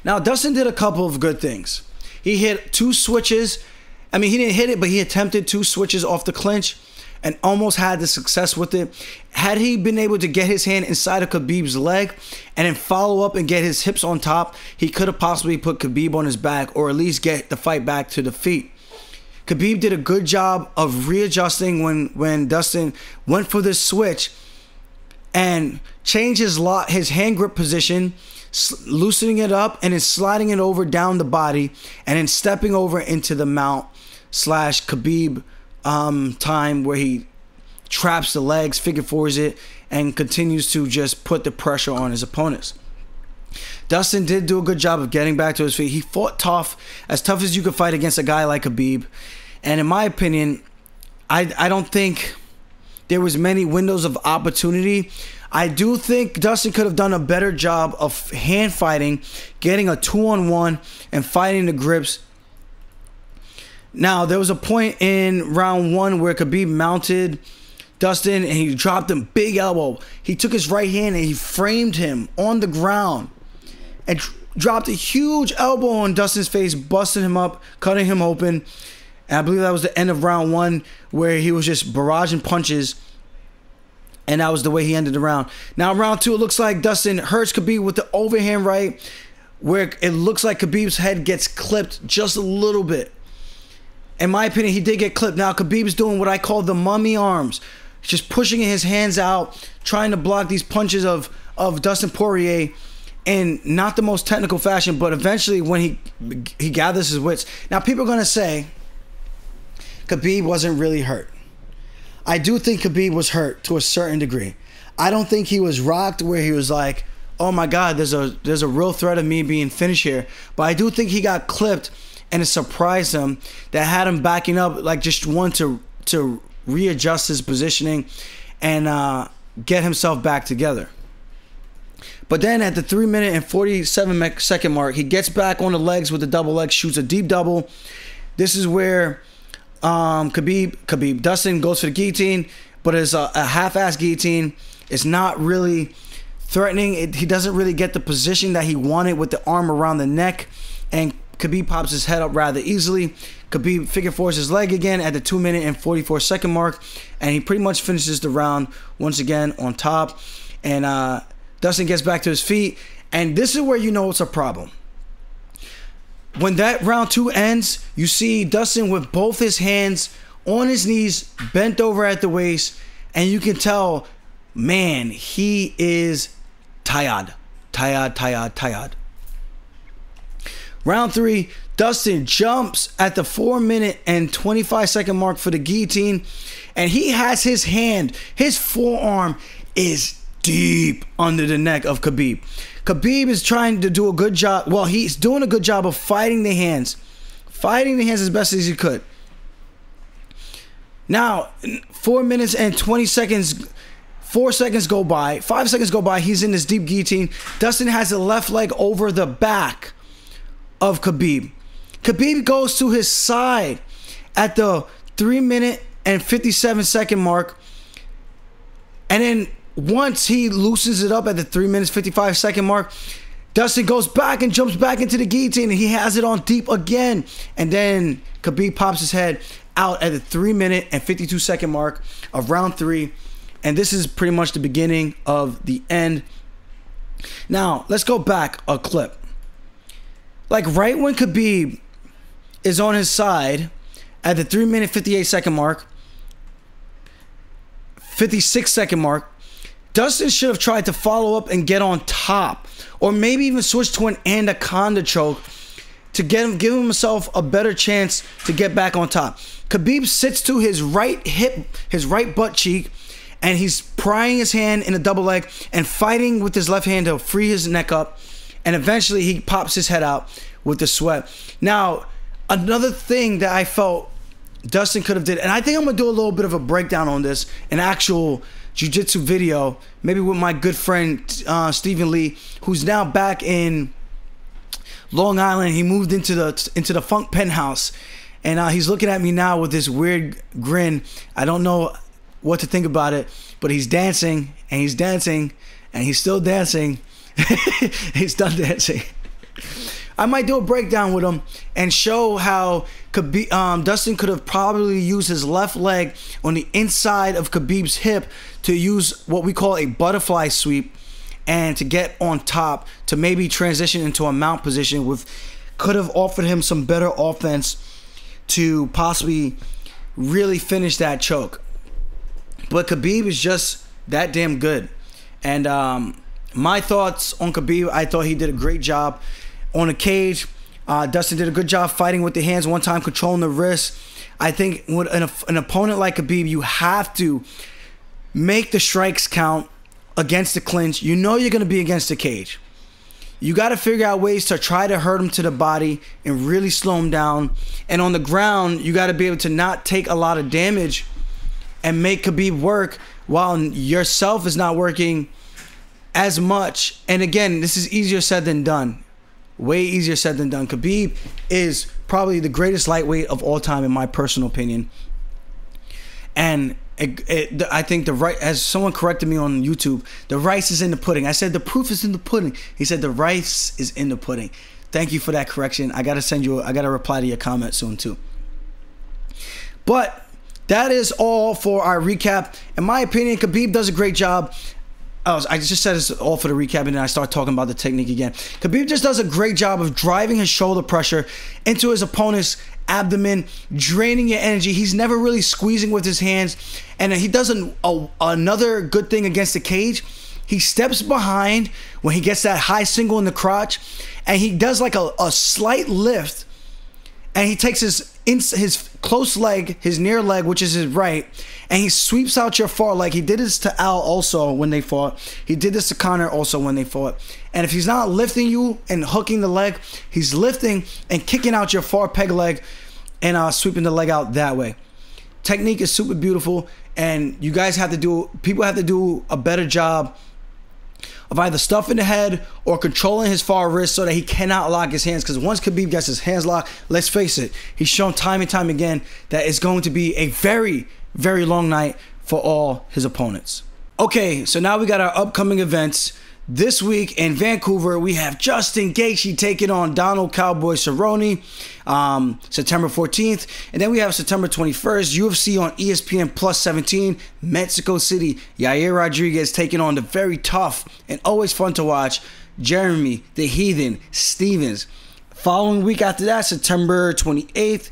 Now, Dustin did a couple of good things. He hit 2 switches. I mean, he didn't hit it, but he attempted 2 switches off the clinch and almost had the success with it. Had he been able to get his hand inside of Khabib's leg and then follow up and get his hips on top, he could have possibly put Khabib on his back or at least get the fight back to the feet. Khabib did a good job of readjusting when Dustin went for this switch and changed his hand grip position, loosening it up and then sliding it over down the body and then stepping over into the mount / Khabib time where he traps the legs, figure fours it, and continues to just put the pressure on his opponents. Dustin did do a good job of getting back to his feet. He fought tough as you could fight against a guy like Khabib. And in my opinion, I don't think there was many windows of opportunity. I do think Dustin could have done a better job of hand fighting, getting a 2-on-1 and fighting the grips. Now, there was a point in round 1 where Khabib mounted Dustin and he dropped him big elbow. He took his right hand and he framed him on the ground and dropped a huge elbow on Dustin's face, busting him up, cutting him open. And I believe that was the end of round 1 where he was just barraging punches. And that was the way he ended the round. Now, round 2, it looks like Dustin hurts Khabib with the overhand right, where it looks like Khabib's head gets clipped just a little bit. in my opinion, he did get clipped. Now, Khabib is doing what I call the mummy arms. Just pushing his hands out, trying to block these punches of Dustin Poirier in not the most technical fashion, but eventually when he gathers his wits. Now, people are going to say Khabib wasn't really hurt. I do think Khabib was hurt to a certain degree. I don't think he was rocked where he was like, oh my God, there's a real threat of me being finished here. But I do think he got clipped, and it surprised him that had him backing up, like just wanted to readjust his positioning and get himself back together. But then at the 3-minute and 47-second mark, he gets back on the legs with the double leg, shoots a deep double. This is where Dustin goes for the guillotine, but it's a half-ass guillotine. It's not really threatening. He doesn't really get the position that he wanted with the arm around the neck, and Khabib pops his head up rather easily. Khabib figure fours his leg again at the 2-minute and 44-second mark, and he pretty much finishes the round once again on top. And Dustin gets back to his feet, and this is where you know it's a problem. When that round 2 ends, you see Dustin with both his hands on his knees, bent over at the waist, and you can tell, man, he is tired. Round 3, Dustin jumps at the 4-minute and 25-second mark for the guillotine, and he has his hand, his forearm is deep under the neck of Khabib. Khabib is trying to do a good job. Well, he's doing a good job of fighting the hands as best as he could. Now, 4 minutes and 20 seconds, 4 seconds go by, 5 seconds go by, he's in this deep guillotine. Dustin has the left leg over the back of Khabib. Khabib goes to his side at the 3-minute and 57-second mark, and then once he loosens it up at the 3 minutes 55-second mark, Dustin goes back and jumps back into the guillotine, and he has it on deep again. And then Khabib pops his head out at the 3-minute and 52-second mark of round 3. And this is pretty much the beginning of the end. Now, let's go back a clip. Like right when Khabib is on his side at the 3-minute 58-second mark, 56-second mark, Dustin should have tried to follow up and get on top, or maybe even switch to an anaconda choke to give himself a better chance to get back on top. Khabib sits to his right hip, his right butt cheek, and he's prying his hand in a double leg and fighting with his left hand to free his neck up, and eventually he pops his head out with the sweat. Now, another thing that I felt Dustin could have did, and I think I'm gonna do a little bit of a breakdown on this, an actual jiu-jitsu video, maybe with my good friend Stephen Lee, who's now back in Long Island. He moved into the Funk penthouse, and he's looking at me now with this weird grin. I don't know what to think about it, but he's dancing and he's dancing and he's still dancing. He's done dancing. I might do a breakdown with him and show how Dustin could have probably used his left leg on the inside of Khabib's hip to use what we call a butterfly sweep and to get on top to maybe transition into a mount position. Could have offered him some better offense to possibly really finish that choke. But Khabib is just that damn good. And my thoughts on Khabib, I thought he did a great job on the cage. Dustin did a good job fighting with the hands, one time controlling the wrist. I think with an opponent like Khabib, you have to make the strikes count against the clinch. You know you're going to be against the cage. You got to figure out ways to try to hurt him to the body and really slow him down. And on the ground, you got to be able to not take a lot of damage and make Khabib work while yourself is not working as much. And again, this is easier said than done. Way easier said than done. Khabib is probably the greatest lightweight of all time in my personal opinion. And I think as someone corrected me on YouTube, the rice is in the pudding. I said the proof is in the pudding. He said the rice is in the pudding. Thank you for that correction. I gotta reply to your comment soon too. But that is all for our recap. In my opinion, Khabib does a great job. I just said this all for the recap, and then I start talking about the technique again. Khabib just does a great job of driving his shoulder pressure into his opponent's abdomen, draining your energy. He's never really squeezing with his hands. And he does another good thing against the cage. He steps behind when he gets that high single in the crotch, and he does like a slight lift, and he takes his close leg, his near leg, which is his right, and he sweeps out your far leg. He did this to Al also when they fought. He did this to Conor also when they fought. And if he's not lifting you and hooking the leg, he's lifting and kicking out your far peg leg and sweeping the leg out that way. Technique is super beautiful, and you guys have to people have to do a better job of either stuffing the head or controlling his far wrist so that he cannot lock his hands. Because once Khabib gets his hands locked, let's face it, he's shown time and time again that it's going to be a very, very long night for all his opponents. Okay, so now we got our upcoming events. This week in Vancouver, we have Dustin Gaethje taking on Donald Cowboy Cerrone, September 14th. And then we have September 21st, UFC on ESPN Plus 17, Mexico City. Yair Rodriguez taking on the very tough and always fun to watch, Jeremy the Heathen Stevens. Following week after that, September 28th,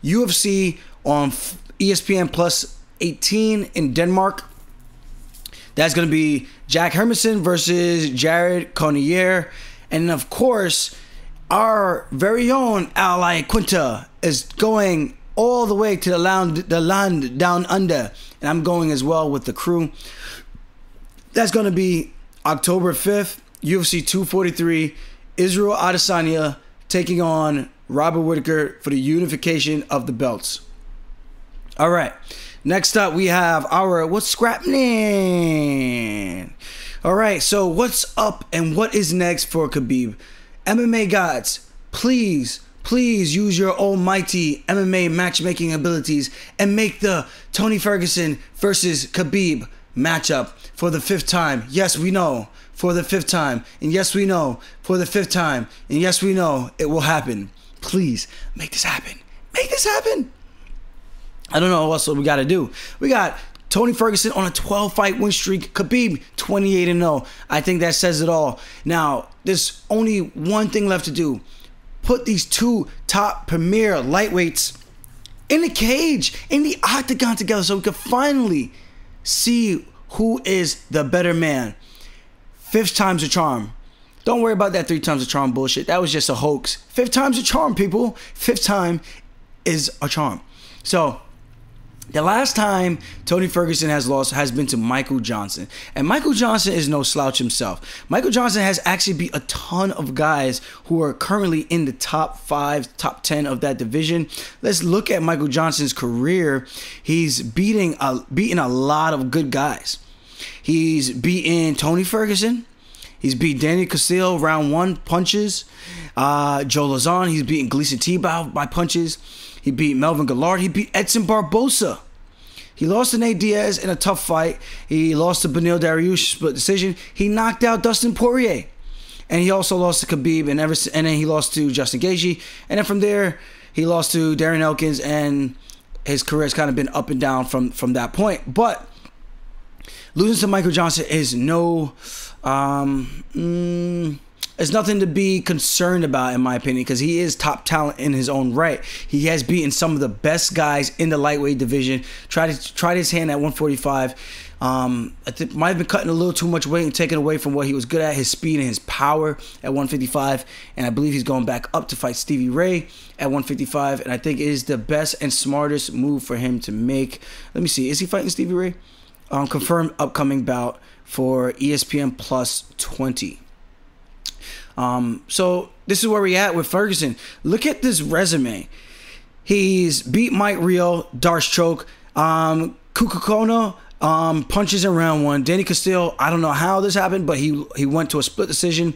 UFC on ESPN Plus 18 in Denmark. That's going to be Jack Hermanson versus Jared Cannonier. And of course, our very own Iaquinta is going all the way to the land down under. And I'm going as well with the crew. That's going to be October 5th, UFC 243, Israel Adesanya taking on Robert Whittaker for the unification of the belts. All right. Next up, we have our What's Scrappening? All right, so what's up and what is next for Khabib? MMA gods, please use your almighty MMA matchmaking abilities and make the Tony Ferguson versus Khabib matchup for the 5th time. Yes, we know, for the 5th time. And yes, we know, for the 5th time. And yes, we know it will happen. Please, make this happen. Make this happen. I don't know what else we got to do. We got Tony Ferguson on a 12-fight win streak. Khabib 28-0. I think that says it all. Now, there's only one thing left to do. Put these two top premier lightweights in the cage, in the octagon together, so we can finally see who is the better man. 5th time's a charm. Don't worry about that 3 times a charm bullshit. That was just a hoax. 5th time's a charm, people. 5th time is a charm. So, the last time Tony Ferguson has lost has been to Michael Johnson. And Michael Johnson is no slouch himself. Michael Johnson has actually beat a ton of guys who are currently in the top 5, top 10 of that division. Let's look at Michael Johnson's career. He's beating a lot of good guys. He's beaten Tony Ferguson. He's beat Daniel Castillo round 1 punches. Joe Lauzon. He's beaten Gleison Tibau by punches. He beat Melvin Guillard. He beat Edson Barboza. He lost to Nate Diaz in a tough fight. He lost to Beneil Dariush split decision. He knocked out Dustin Poirier. And he also lost to Khabib. And then he lost to Justin Gaethje. And then from there, he lost to Darren Elkins. And his career has kind of been up and down from that point. But losing to Michael Johnson is it's nothing to be concerned about, in my opinion, because he is top talent in his own right. He has beaten some of the best guys in the lightweight division. Tried his hand at 145. I think might have been cutting a little too much weight and taking away from what he was good at, his speed and his power at 155. And I believe he's going back up to fight Stevie Ray at 155. And I think it is the best and smartest move for him to make. Let me see. Is he fighting Stevie Ray? Confirmed upcoming bout for ESPN Plus 20. So this is where we're at with Ferguson. Look at this resume. He's beat Mike Rio, Darce choke. Kukukono, punches in round 1. Danny Castillo, I don't know how this happened, but he went to a split decision.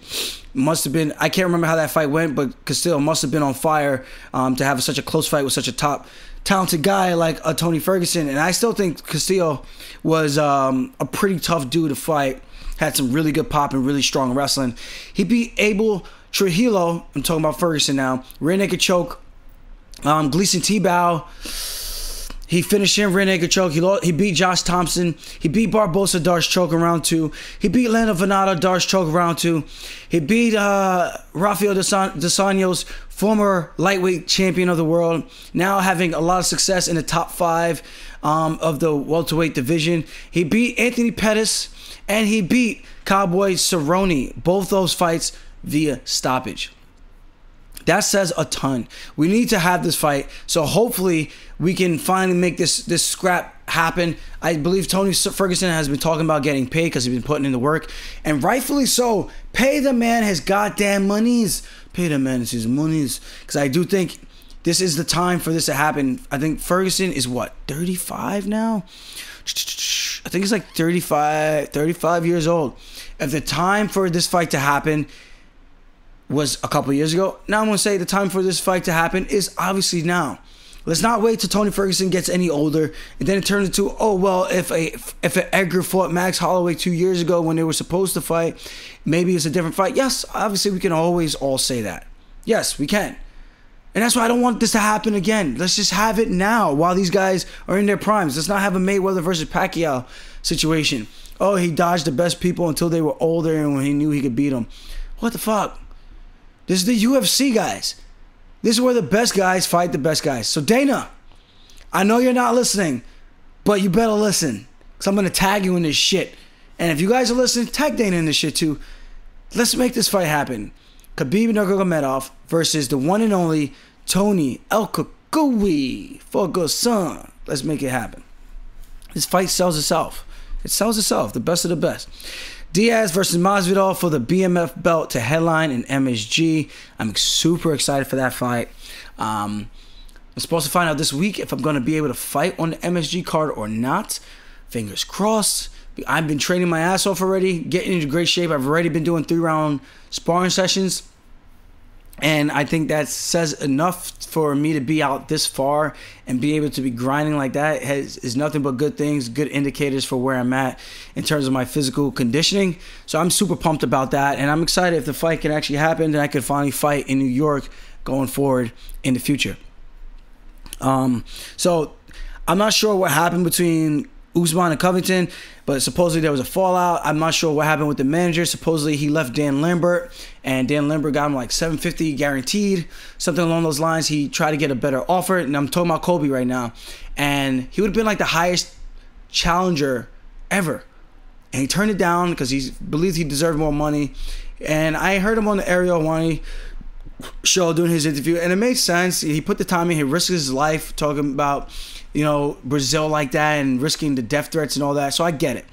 Must have been, I can't remember how that fight went, but Castillo must have been on fire to have such a close fight with such a top talented guy like Tony Ferguson. And I still think Castillo was a pretty tough dude to fight. Had some really good pop and really strong wrestling. He beat Abel Trujillo. I'm talking about Ferguson now. Rear naked choke. Gleison Tibau. He finished him rear naked choke. He beat Josh Thompson. He beat Barboza Darce choke in round 2. He beat Lando Venata Darce choke round 2. He beat Rafael Dos Anjos, former lightweight champion of the world, now having a lot of success in the top 5 of the welterweight division. He beat Anthony Pettis, and he beat Cowboy Cerrone. Both those fights via stoppage. That says a ton. We need to have this fight, so hopefully we can finally make this scrap happen. I believe Tony Ferguson has been talking about getting paid because he's been putting in the work, and rightfully so. Pay the man his goddamn monies. Pay the man his monies, because I do think this is the time for this to happen. I think Ferguson is what, 35 now? I think he's like 35 years old. If the time for this fight to happen was a couple years ago, now I'm going to say the time for this fight to happen is obviously now. Let's not wait till Tony Ferguson gets any older and then it turns into, oh well, if an Edgar fought Max Holloway 2 years ago when they were supposed to fight, maybe it's a different fight. Yes, obviously we can always all say that. Yes, we can. And that's why I don't want this to happen again. Let's just have it now while these guys are in their primes. Let's not have a Mayweather versus Pacquiao situation. Oh, he dodged the best people until they were older and when he knew he could beat them. What the fuck? This is the UFC, guys. This is where the best guys fight the best guys. So Dana, I know you're not listening, but you better listen, because I'm going to tag you in this shit. And if you guys are listening, tag Dana in this shit too. Let's make this fight happen. Khabib Nurmagomedov versus the one and only Tony El Cucuy Ferguson. Let's make it happen. This fight sells itself. It sells itself. The best of the best. Diaz versus Masvidal for the BMF belt to headline in MSG. I'm super excited for that fight. I'm supposed to find out this week if I'm going to be able to fight on the MSG card or not. Fingers crossed. I've been training my ass off already, getting into great shape. I've already been doing 3-round sparring sessions. And I think that says enough for me to be out this far and be able to be grinding like that is nothing but good things, good indicators for where I'm at in terms of my physical conditioning. So I'm super pumped about that. And I'm excited if the fight can actually happen, then I could finally fight in New York going forward in the future. So I'm not sure what happened between Usman and Covington, but supposedly there was a fallout. I'm not sure what happened with the manager. Supposedly he left Dan Lambert, and Dan Lambert got him like $750 guaranteed, something along those lines. He tried to get a better offer, and I'm talking about Kobe right now, and he would have been like the highest challenger ever, and he turned it down because he believed he deserved more money. And I heard him on the Ariel Wani show doing his interview, and it made sense. He put the time in. He risked his life talking about, you know, Brazil like that and risking the death threats and all that. So I get it.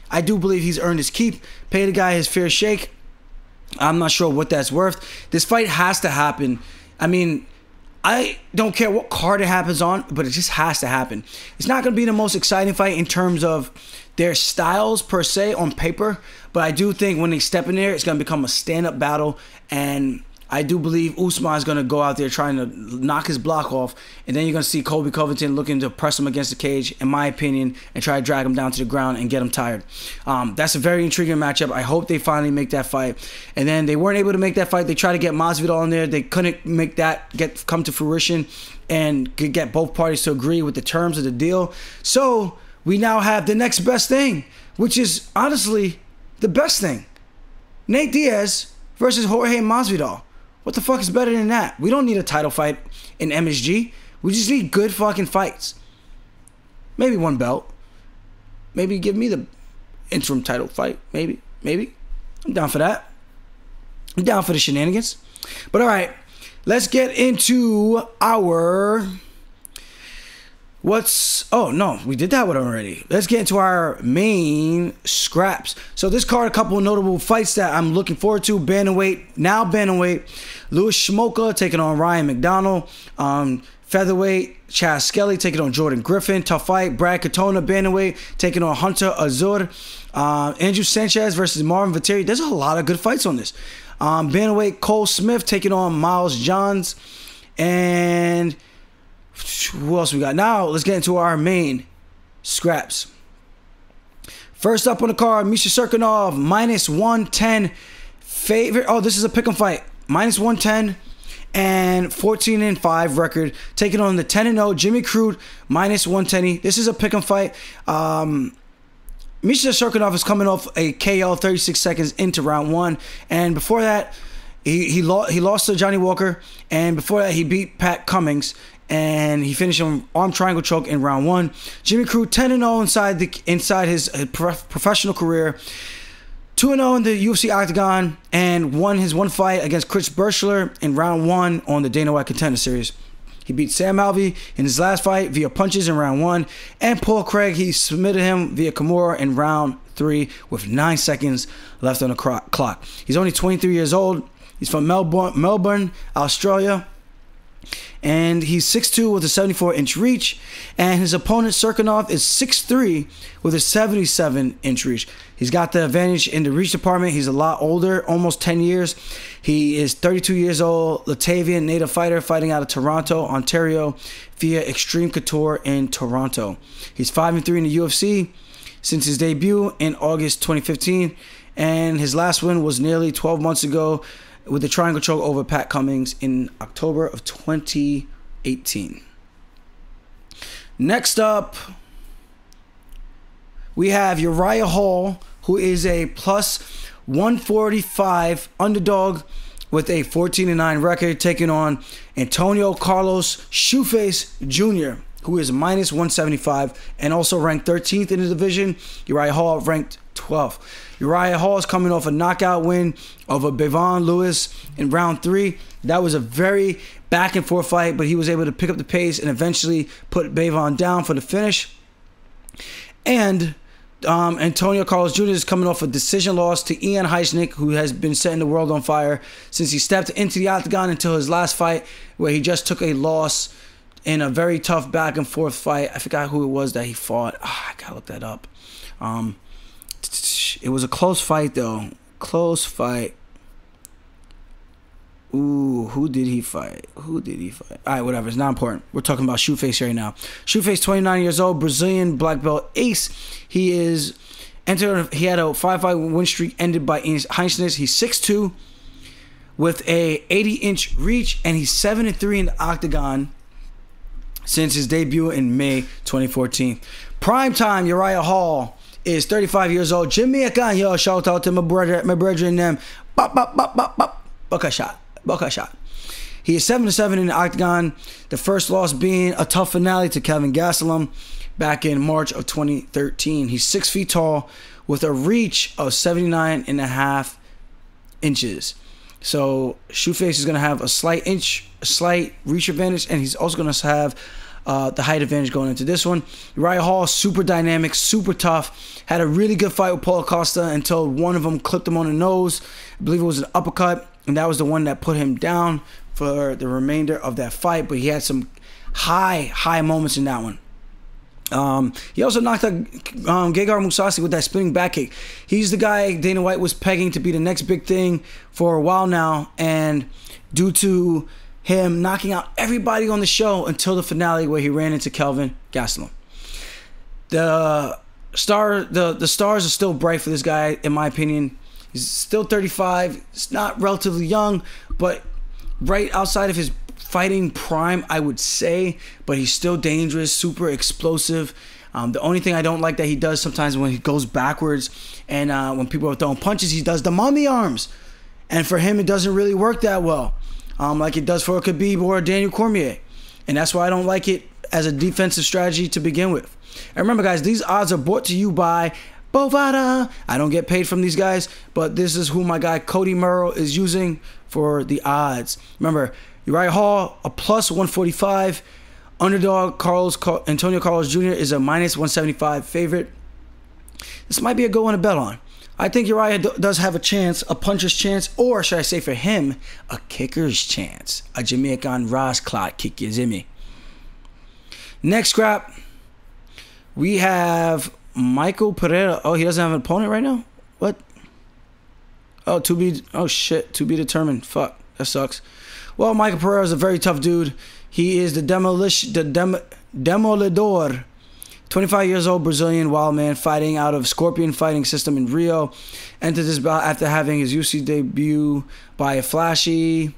I do believe he's earned his keep. Pay the guy his fair shake. I'm not sure what that's worth. This fight has to happen. I mean, I don't care what card it happens on, but it just has to happen. It's not going to be the most exciting fight in terms of their styles per se on paper, but I do think when they step in there, it's going to become a stand-up battle, and I do believe Usman is going to go out there trying to knock his block off, and then you're going to see Colby Covington looking to press him against the cage, in my opinion, and try to drag him down to the ground and get him tired. That's a very intriguing matchup. I hope they finally make that fight. And then they weren't able to make that fight. They tried to get Masvidal in there. They couldn't make that come to fruition and could get both parties to agree with the terms of the deal. So we now have the next best thing, which is honestly the best thing. Nate Diaz versus Jorge Masvidal. What the fuck is better than that? We don't need a title fight in MSG. We just need good fucking fights. Maybe one belt. Maybe give me the interim title fight. Maybe. I'm down for that. I'm down for the shenanigans. But all right, let's get into our... Oh, no, we did that one already. Let's get into our main scraps. So this card, a couple of notable fights that I'm looking forward to. Now bantamweight. Louis Schmoka taking on Ryan McDonald. Featherweight, Chaz Skelly taking on Jordan Griffin. Tough fight. Brad Katona, bantamweight, taking on Hunter Azur. Andrew Sanchez versus Marvin Vittori. There's a lot of good fights on this. Bantamweight, Cole Smith taking on Miles Johns. And... who else we got? Now, let's get into our main scraps. First up on the card, Misha Serkinov, -110 favorite. Oh, this is a pick'em fight. -110. and 14-5 record, taking on the 10-0 Jimmy Crute minus 110. This is a pick'em fight. Misha Cirkunov is coming off a KO 36 seconds into round 1, and before that, he lost to Johnny Walker, and before that, he beat Pat Cummings, and he finished on arm triangle choke in round 1. Jimmy Crute 10-0 inside his professional career. 2-0 in the UFC Octagon, and won his one fight against Chris Birchler in round 1 on the Dana White Contender Series. He beat Sam Alvey in his last fight via punches in round 1, and Paul Craig, he submitted him via Kimura in round 3 with 9 seconds left on the clock. He's only 23 years old. He's from Melbourne, Australia. And he's 6'2 with a 74-inch reach. And his opponent, Cirkunov, is 6'3 with a 77-inch reach. He's got the advantage in the reach department. He's a lot older, almost 10 years. He is 32 years old, Latvian native fighter fighting out of Toronto, Ontario, via Extreme Couture in Toronto. He's 5-3 in the UFC since his debut in August 2015. And his last win was nearly 12 months ago with the triangle choke over Pat Cummings in October of 2018. Next up, we have Uriah Hall, who is a plus 145 underdog with a 14-9 record, taking on Antonio Carlos Shoeface Jr., who is minus 175 and also ranked 13th in the division. Uriah Hall ranked 12th. Uriah Hall is coming off a knockout win over Bevon Lewis in round 3. That was a very back and forth fight, but he was able to pick up the pace and eventually put Bevon down for the finish. And Antonio Carlos Jr. is coming off a decision loss to Ian Heisnick, who has been setting the world on fire since he stepped into the octagon until his last fight, where he just took a loss in a very tough back and forth fight. I forgot who it was that he fought. I gotta look that up. It was a close fight though. Close fight. Ooh, who did he fight? All right, whatever. It's not important. We're talking about Shoeface right now. Shoeface, 29 years old, Brazilian black belt ace. He had a 5-fight win streak ended by Heisnick. He's 6'2 with a 80-inch reach, and he's 7-3 in the octagon since his debut in May 2014. Primetime Uriah Hall is 35 years old. Jamaican, yo, shout out to my brother and them. Buck a shot. He is 7-7 in the octagon. The first loss being a tough finale to Kelvin Gastelum back in March of 2013. He's 6 feet tall with a reach of 79.5 inches. So Shoeface is going to have a slight reach advantage, and he's also going to have the height advantage going into this one. Uriah Hall, super dynamic, super tough. Had a really good fight with Paul Acosta until one of them clipped him on the nose. I believe it was an uppercut, and that was the one that put him down for the remainder of that fight. But he had some high moments in that one. He also knocked out Gegard Mousasi with that spinning back kick. He's the guy Dana White was pegging to be the next big thing for a while now, and due to him knocking out everybody on the show until the finale where he ran into Kelvin Gastelum. The stars are still bright for this guy, in my opinion. He's still 35. It's not relatively young, but right outside of his fighting prime, I would say, but he's still dangerous, super explosive. The only thing I don't like that he does sometimes when he goes backwards and when people are throwing punches, he does the mummy arms. And for him, it doesn't really work that well, like it does for a Khabib or a Daniel Cormier. And that's why I don't like it as a defensive strategy to begin with. And remember, guys, these odds are brought to you by Bovada. I don't get paid from these guys, but this is who my guy Cody Merrill is using for the odds. Remember, Uriah Hall, a plus 145. Underdog Antonio Carlos Jr. is a minus 175 favorite. This might be a good one to bet on. I think Uriah does have a chance, a puncher's chance, or should I say for him, a kicker's chance. A Jamaican Ras clot kick, you see me. Next scrap, we have Michael Pereira. Oh, he doesn't have an opponent right now? What? Oh, to be determined. Fuck, that sucks. Well, Michael Pereira is a very tough dude. He is the Demolidor. 25 years old Brazilian wild man fighting out of Scorpion Fighting System in Rio. Entered this bout after having his UFC debut by a flashy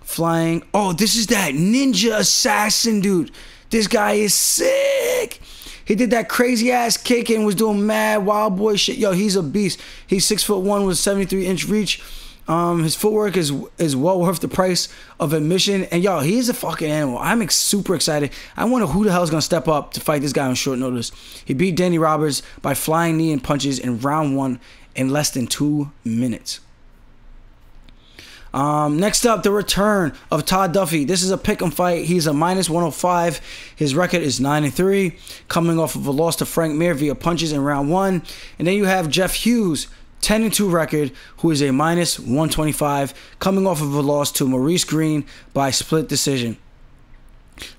flying. Oh, this is that ninja assassin dude. This guy is sick. He did that crazy ass kick and was doing mad wild boy shit. Yo, he's a beast. He's 6'1" with 73-inch reach. His footwork is well worth the price of admission. And yo, he is a fucking animal. I'm super excited. I wonder who the hell is gonna step up to fight this guy on short notice. He beat Danny Roberts by flying knee and punches in round 1 in less than 2 minutes. Next up, the return of Todd Duffy. This is a pick'em fight. He's a -105. His record is 9-3, coming off of a loss to Frank Mir via punches in round 1. And then you have Jeff Hughes, 10-2 record, who is a -125, coming off of a loss to Maurice Green by split decision.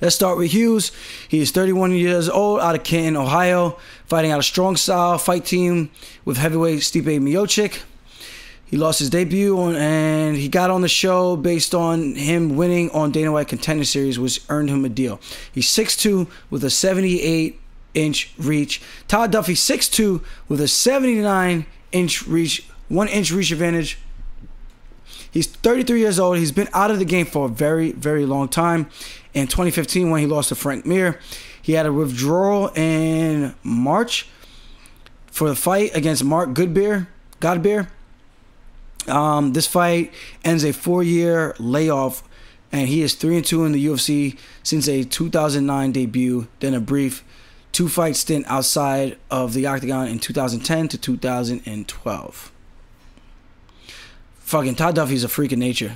Let's start with Hughes. He is 31 years old, out of Canton, Ohio, fighting out a strong style fight team with heavyweight Stipe Miocic. He lost his debut and he got on the show based on him winning on Dana White Contender Series, which earned him a deal. He's 6'2" with a 78-inch reach. Todd Duffy, 6'2" with a 79-inch reach, 1-inch reach advantage. He's 33 years old. He's been out of the game for a very, very long time. In 2015, when he lost to Frank Mir, he had a withdrawal in March for the fight against Mark Godbeer. This fight ends a 4-year layoff, and he is 3-2 in the UFC since a 2009 debut, then a brief 2-fight stint outside of the octagon in 2010 to 2012. Fucking Todd Duffy's a freak of nature.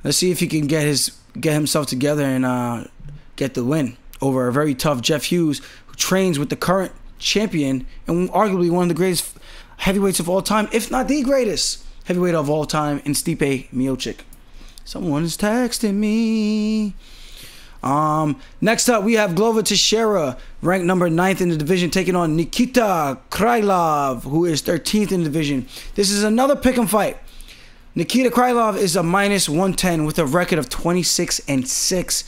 Let's see if he can get himself together and get the win over a very tough Jeff Hughes, who trains with the current champion and arguably one of the greatest heavyweights of all time, if not the greatest heavyweight of all time, in Stipe Miocic. Someone is texting me. Next up, we have Glover Teixeira, ranked number 9th in the division, taking on Nikita Krylov, who is 13th in the division. This is another pick'em fight. Nikita Krylov is a -110 with a record of 26-6.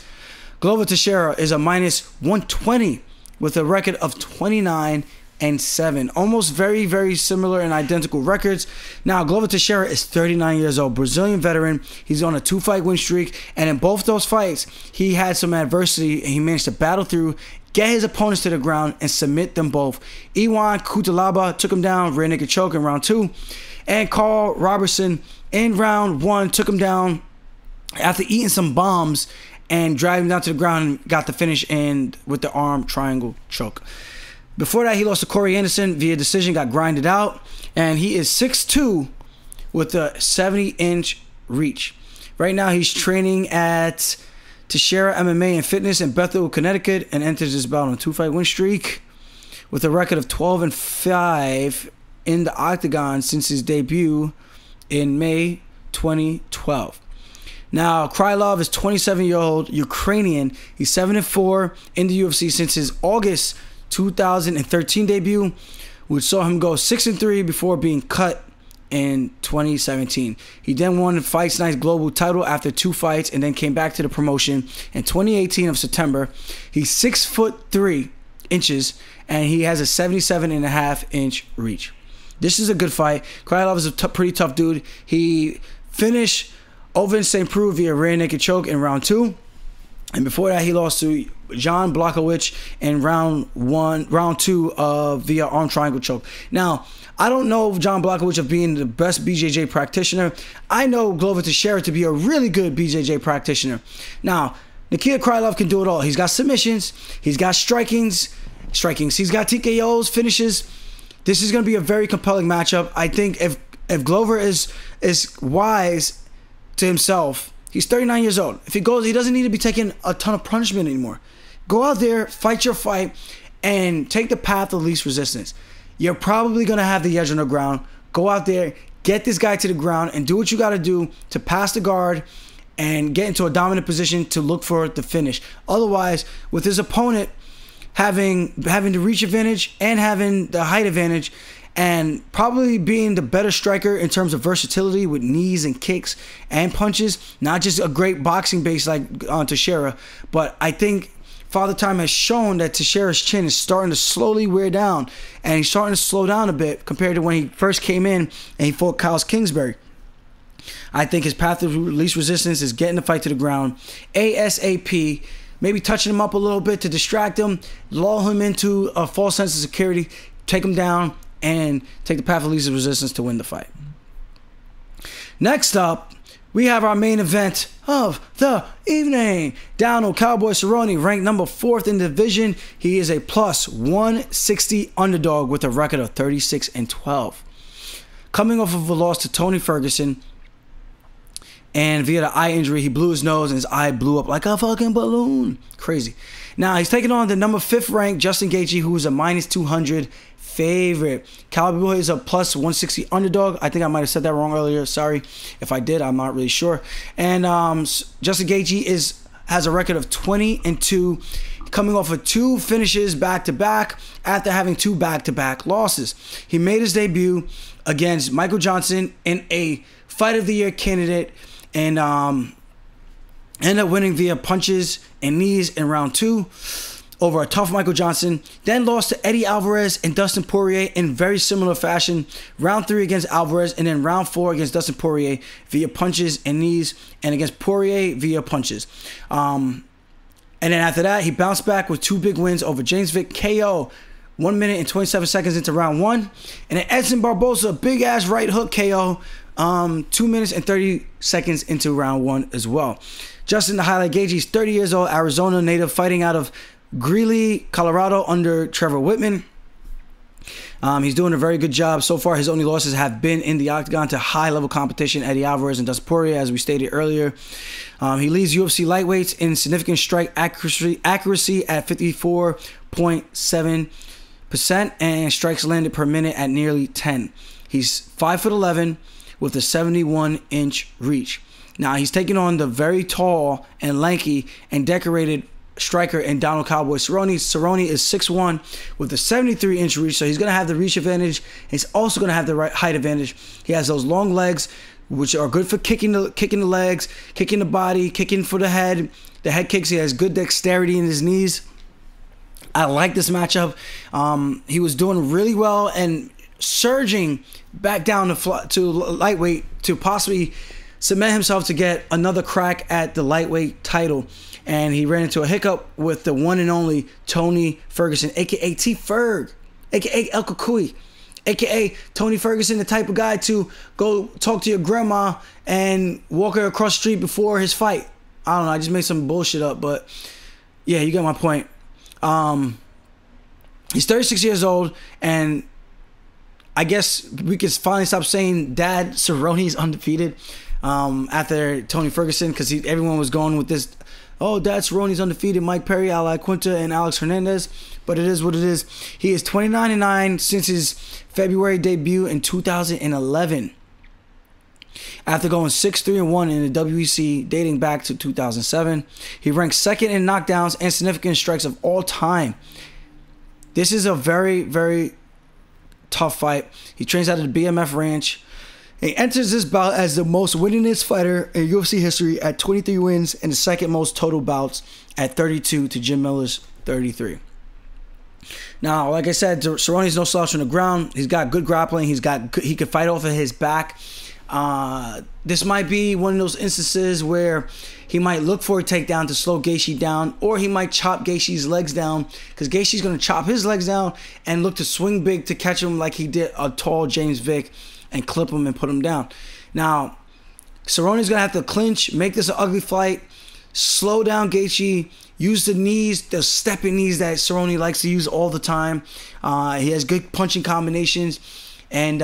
Glover Teixeira is a -120 with a record of 29-7. Almost very, very similar and identical records. Now, Glover Teixeira is 39 years old, Brazilian veteran. He's on a 2-fight win streak, and in both those fights, he had some adversity, and he managed to battle through, get his opponents to the ground, and submit them both. Iwan Kutalaba took him down, rear naked choke in round 2, and Carl Robertson in round 1 took him down after eating some bombs and dragged him down to the ground and got the finish in with the arm triangle choke. Before that, he lost to Corey Anderson via decision, got grinded out, and he is 6'2" with a 70-inch reach. Right now, he's training at Teixeira MMA and Fitness in Bethel, Connecticut, and enters this bout on a 2-fight win streak with a record of 12-5 in the octagon since his debut in May 2012. Now, Krylov is 27-year-old Ukrainian. He's 7-4 in the UFC since his August 2013 debut, which saw him go 6-3 before being cut in 2017. He then won the Fights Night Global title after 2 fights and then came back to the promotion in 2018 of September. He's 6'3" and he has a 77.5-inch reach. This is a good fight. Krylov is a pretty tough dude. He finished Ovin St. Preux via rear naked choke in round 2. And before that, he lost to John Blachowicz in round 2 via arm triangle choke. Now, I don't know John Blachowicz of being the best BJJ practitioner. I know Glover Teixeira to be a really good BJJ practitioner. Now, Nikita Krylov can do it all. He's got submissions. He's got strikings. He's got TKOs, finishes. This is going to be a very compelling matchup. I think if Glover is wise to himself, he's 39 years old. If he goes, he doesn't need to be taking a ton of punishment anymore. Go out there, fight your fight, and take the path of least resistance. You're probably going to have the edge on the ground. Go out there, get this guy to the ground, and do what you got to do to pass the guard and get into a dominant position to look for the finish. Otherwise, with his opponent having the reach advantage and having the height advantage, and probably being the better striker in terms of versatility with knees and kicks and punches, not just a great boxing base like on Teixeira, but I think Father Time has shown that Teixeira's chin is starting to slowly wear down, and he's starting to slow down a bit compared to when he first came in and he fought Kyle Kingsbury. I think his path to least resistance is getting the fight to the ground ASAP, maybe touching him up a little bit to distract him, lull him into a false sense of security, take him down, and take the path of least resistance to win the fight. Next up, we have our main event of the evening. Donald Cowboy Cerrone, ranked number 4th in the division. He is a plus 160 underdog with a record of 36-12. Coming off of a loss to Tony Ferguson, and via the eye injury, he blew his nose and his eye blew up like a fucking balloon. Crazy. Now, he's taking on the number 5th ranked Justin Gaethje, who is a minus 200 favorite. Calderwood is a plus 160 underdog. I think I might have said that wrong earlier. Sorry if I did. I'm not really sure. And Justin Gaethje has a record of 20-2, coming off of 2 finishes back-to-back after having 2 back-to-back losses. He made his debut against Michael Johnson in a Fight of the Year candidate, and ended up winning via punches and knees in round 2 over a tough Michael Johnson. Then lost to Eddie Alvarez and Dustin Poirier in very similar fashion. Round 3 against Alvarez, and then round 4 against Dustin Poirier via punches and knees, and against Poirier via punches. And then after that, he bounced back with 2 big wins over James Vick KO 1 minute and 27 seconds into round 1. And then Edson Barboza, big ass right hook KO 2 minutes and 30 seconds into round 1 as well. Justin, the highlight, Gaethje's 30 years old, Arizona native, fighting out of Greeley, Colorado under Trevor Whitman. He's doing a very good job. So far, his only losses have been in the octagon to high-level competition, Eddie Alvarez and Dustin Poirier, as we stated earlier. He leads UFC lightweights in significant strike accuracy at 54.7% and strikes landed per minute at nearly 10. He's 5'11" with a 71-inch reach. Now, he's taking on the very tall and lanky and decorated striker in Donald Cowboy Cerrone. Cerrone is 6'1" with a 73-inch reach, so he's going to have the reach advantage. He's also going to have the right height advantage. He has those long legs, which are good for kicking the legs, kicking the body, kicking for the head. The head kicks. He has good dexterity in his knees. I like this matchup. He was doing really well and surging back down to lightweight to possibly cement himself to get another crack at the lightweight title. And he ran into a hiccup with the one and only Tony Ferguson, a.k.a. T-Ferg, a.k.a. El Cucuy, a.k.a. Tony Ferguson, the type of guy to go talk to your grandma and walk her across the street before his fight. I don't know, I just made some bullshit up, but yeah, you get my point. He's 36 years old, and I guess we could finally stop saying Dad Cerrone's undefeated after Tony Ferguson, because everyone was going with this, oh, Dad Cerrone's undefeated, Mike Perry, Iaquinta, and Alex Hernandez. But it is what it is. He is 29-9 since his February debut in 2011. After going 6-3-1 in the WEC dating back to 2007, he ranks 2nd in knockdowns and significant strikes of all time. This is a very, very tough fight. He trains out of the BMF Ranch. He enters this bout as the most winningest fighter in UFC history at 23 wins and the second most total bouts at 32 to Jim Miller's 33. Now, like I said, Cerrone's no slouch on the ground. He's got good grappling. He can fight off of his back. This might be one of those instances where he might look for a takedown to slow Gaethje down, or he might chop Gaethje's legs down, because Gaethje's going to chop his legs down and look to swing big to catch him like he did a tall James Vick and clip him and put him down. Now, Cerrone's going to have to clinch, make this an ugly fight, slow down Gaethje, use the knees, the stepping knees that Cerrone likes to use all the time. He has good punching combinations, and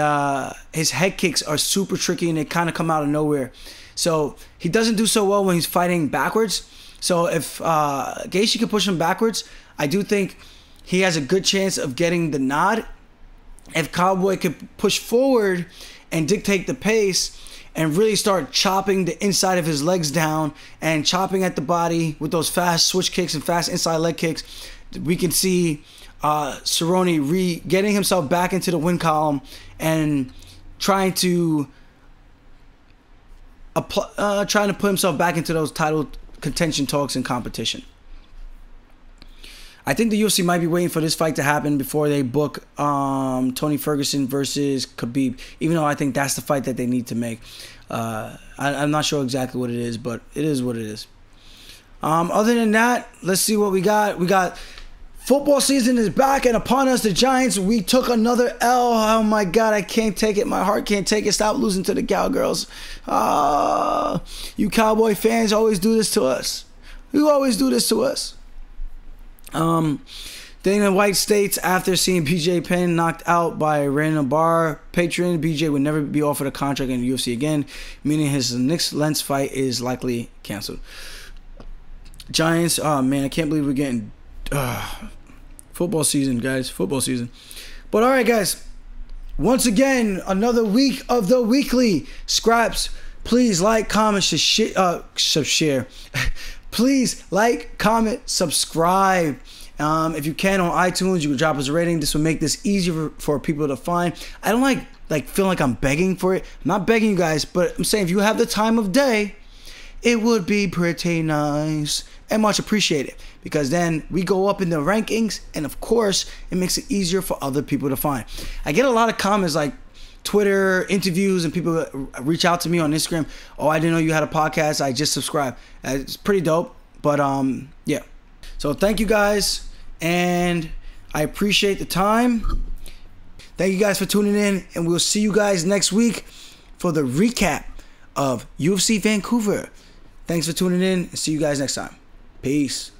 his head kicks are super tricky, and they kind of come out of nowhere. So he doesn't do so well when he's fighting backwards. So if Gaethje can push him backwards, I do think he has a good chance of getting the nod. If Cowboy could push forward and dictate the pace and really start chopping the inside of his legs down and chopping at the body with those fast switch kicks and fast inside leg kicks, we can see Cerrone getting himself back into the win column and trying to put himself back into those title contention talks and competition. I think the UFC might be waiting for this fight to happen before they book Tony Ferguson versus Khabib, even though I think that's the fight that they need to make. I'm not sure exactly what it is, but it is what it is. Other than that, let's see what we got. We got football season is back and upon us. The Giants, we took another L. Oh my God, I can't take it. My heart can't take it. Stop losing to the Cowgirls. You Cowboy fans always do this to us. You always do this to us. Dana White states after seeing BJ Penn knocked out by a random bar patron, BJ would never be offered a contract in the UFC again, meaning his next Lentz fight is likely canceled. Giants, oh man, I can't believe we're getting football season, guys. Football season. But all right, guys. Once again, another week of the weekly scraps. Please like, comment, share. Please like, comment, subscribe. If you can on iTunes, you can drop us a rating. This will make this easier for people to find. I don't like feel like I'm begging for it. I'm not begging you guys, but I'm saying if you have the time of day, it would be pretty nice and much appreciated, because then we go up in the rankings, and of course it makes it easier for other people to find. I get a lot of comments like Twitter interviews, and people reach out to me on Instagram. Oh, I didn't know you had a podcast. I just subscribed. It's pretty dope. But yeah. So thank you guys, and I appreciate the time. Thank you guys for tuning in, and we'll see you guys next week for the recap of UFC Vancouver. Thanks for tuning in, and see you guys next time. Peace.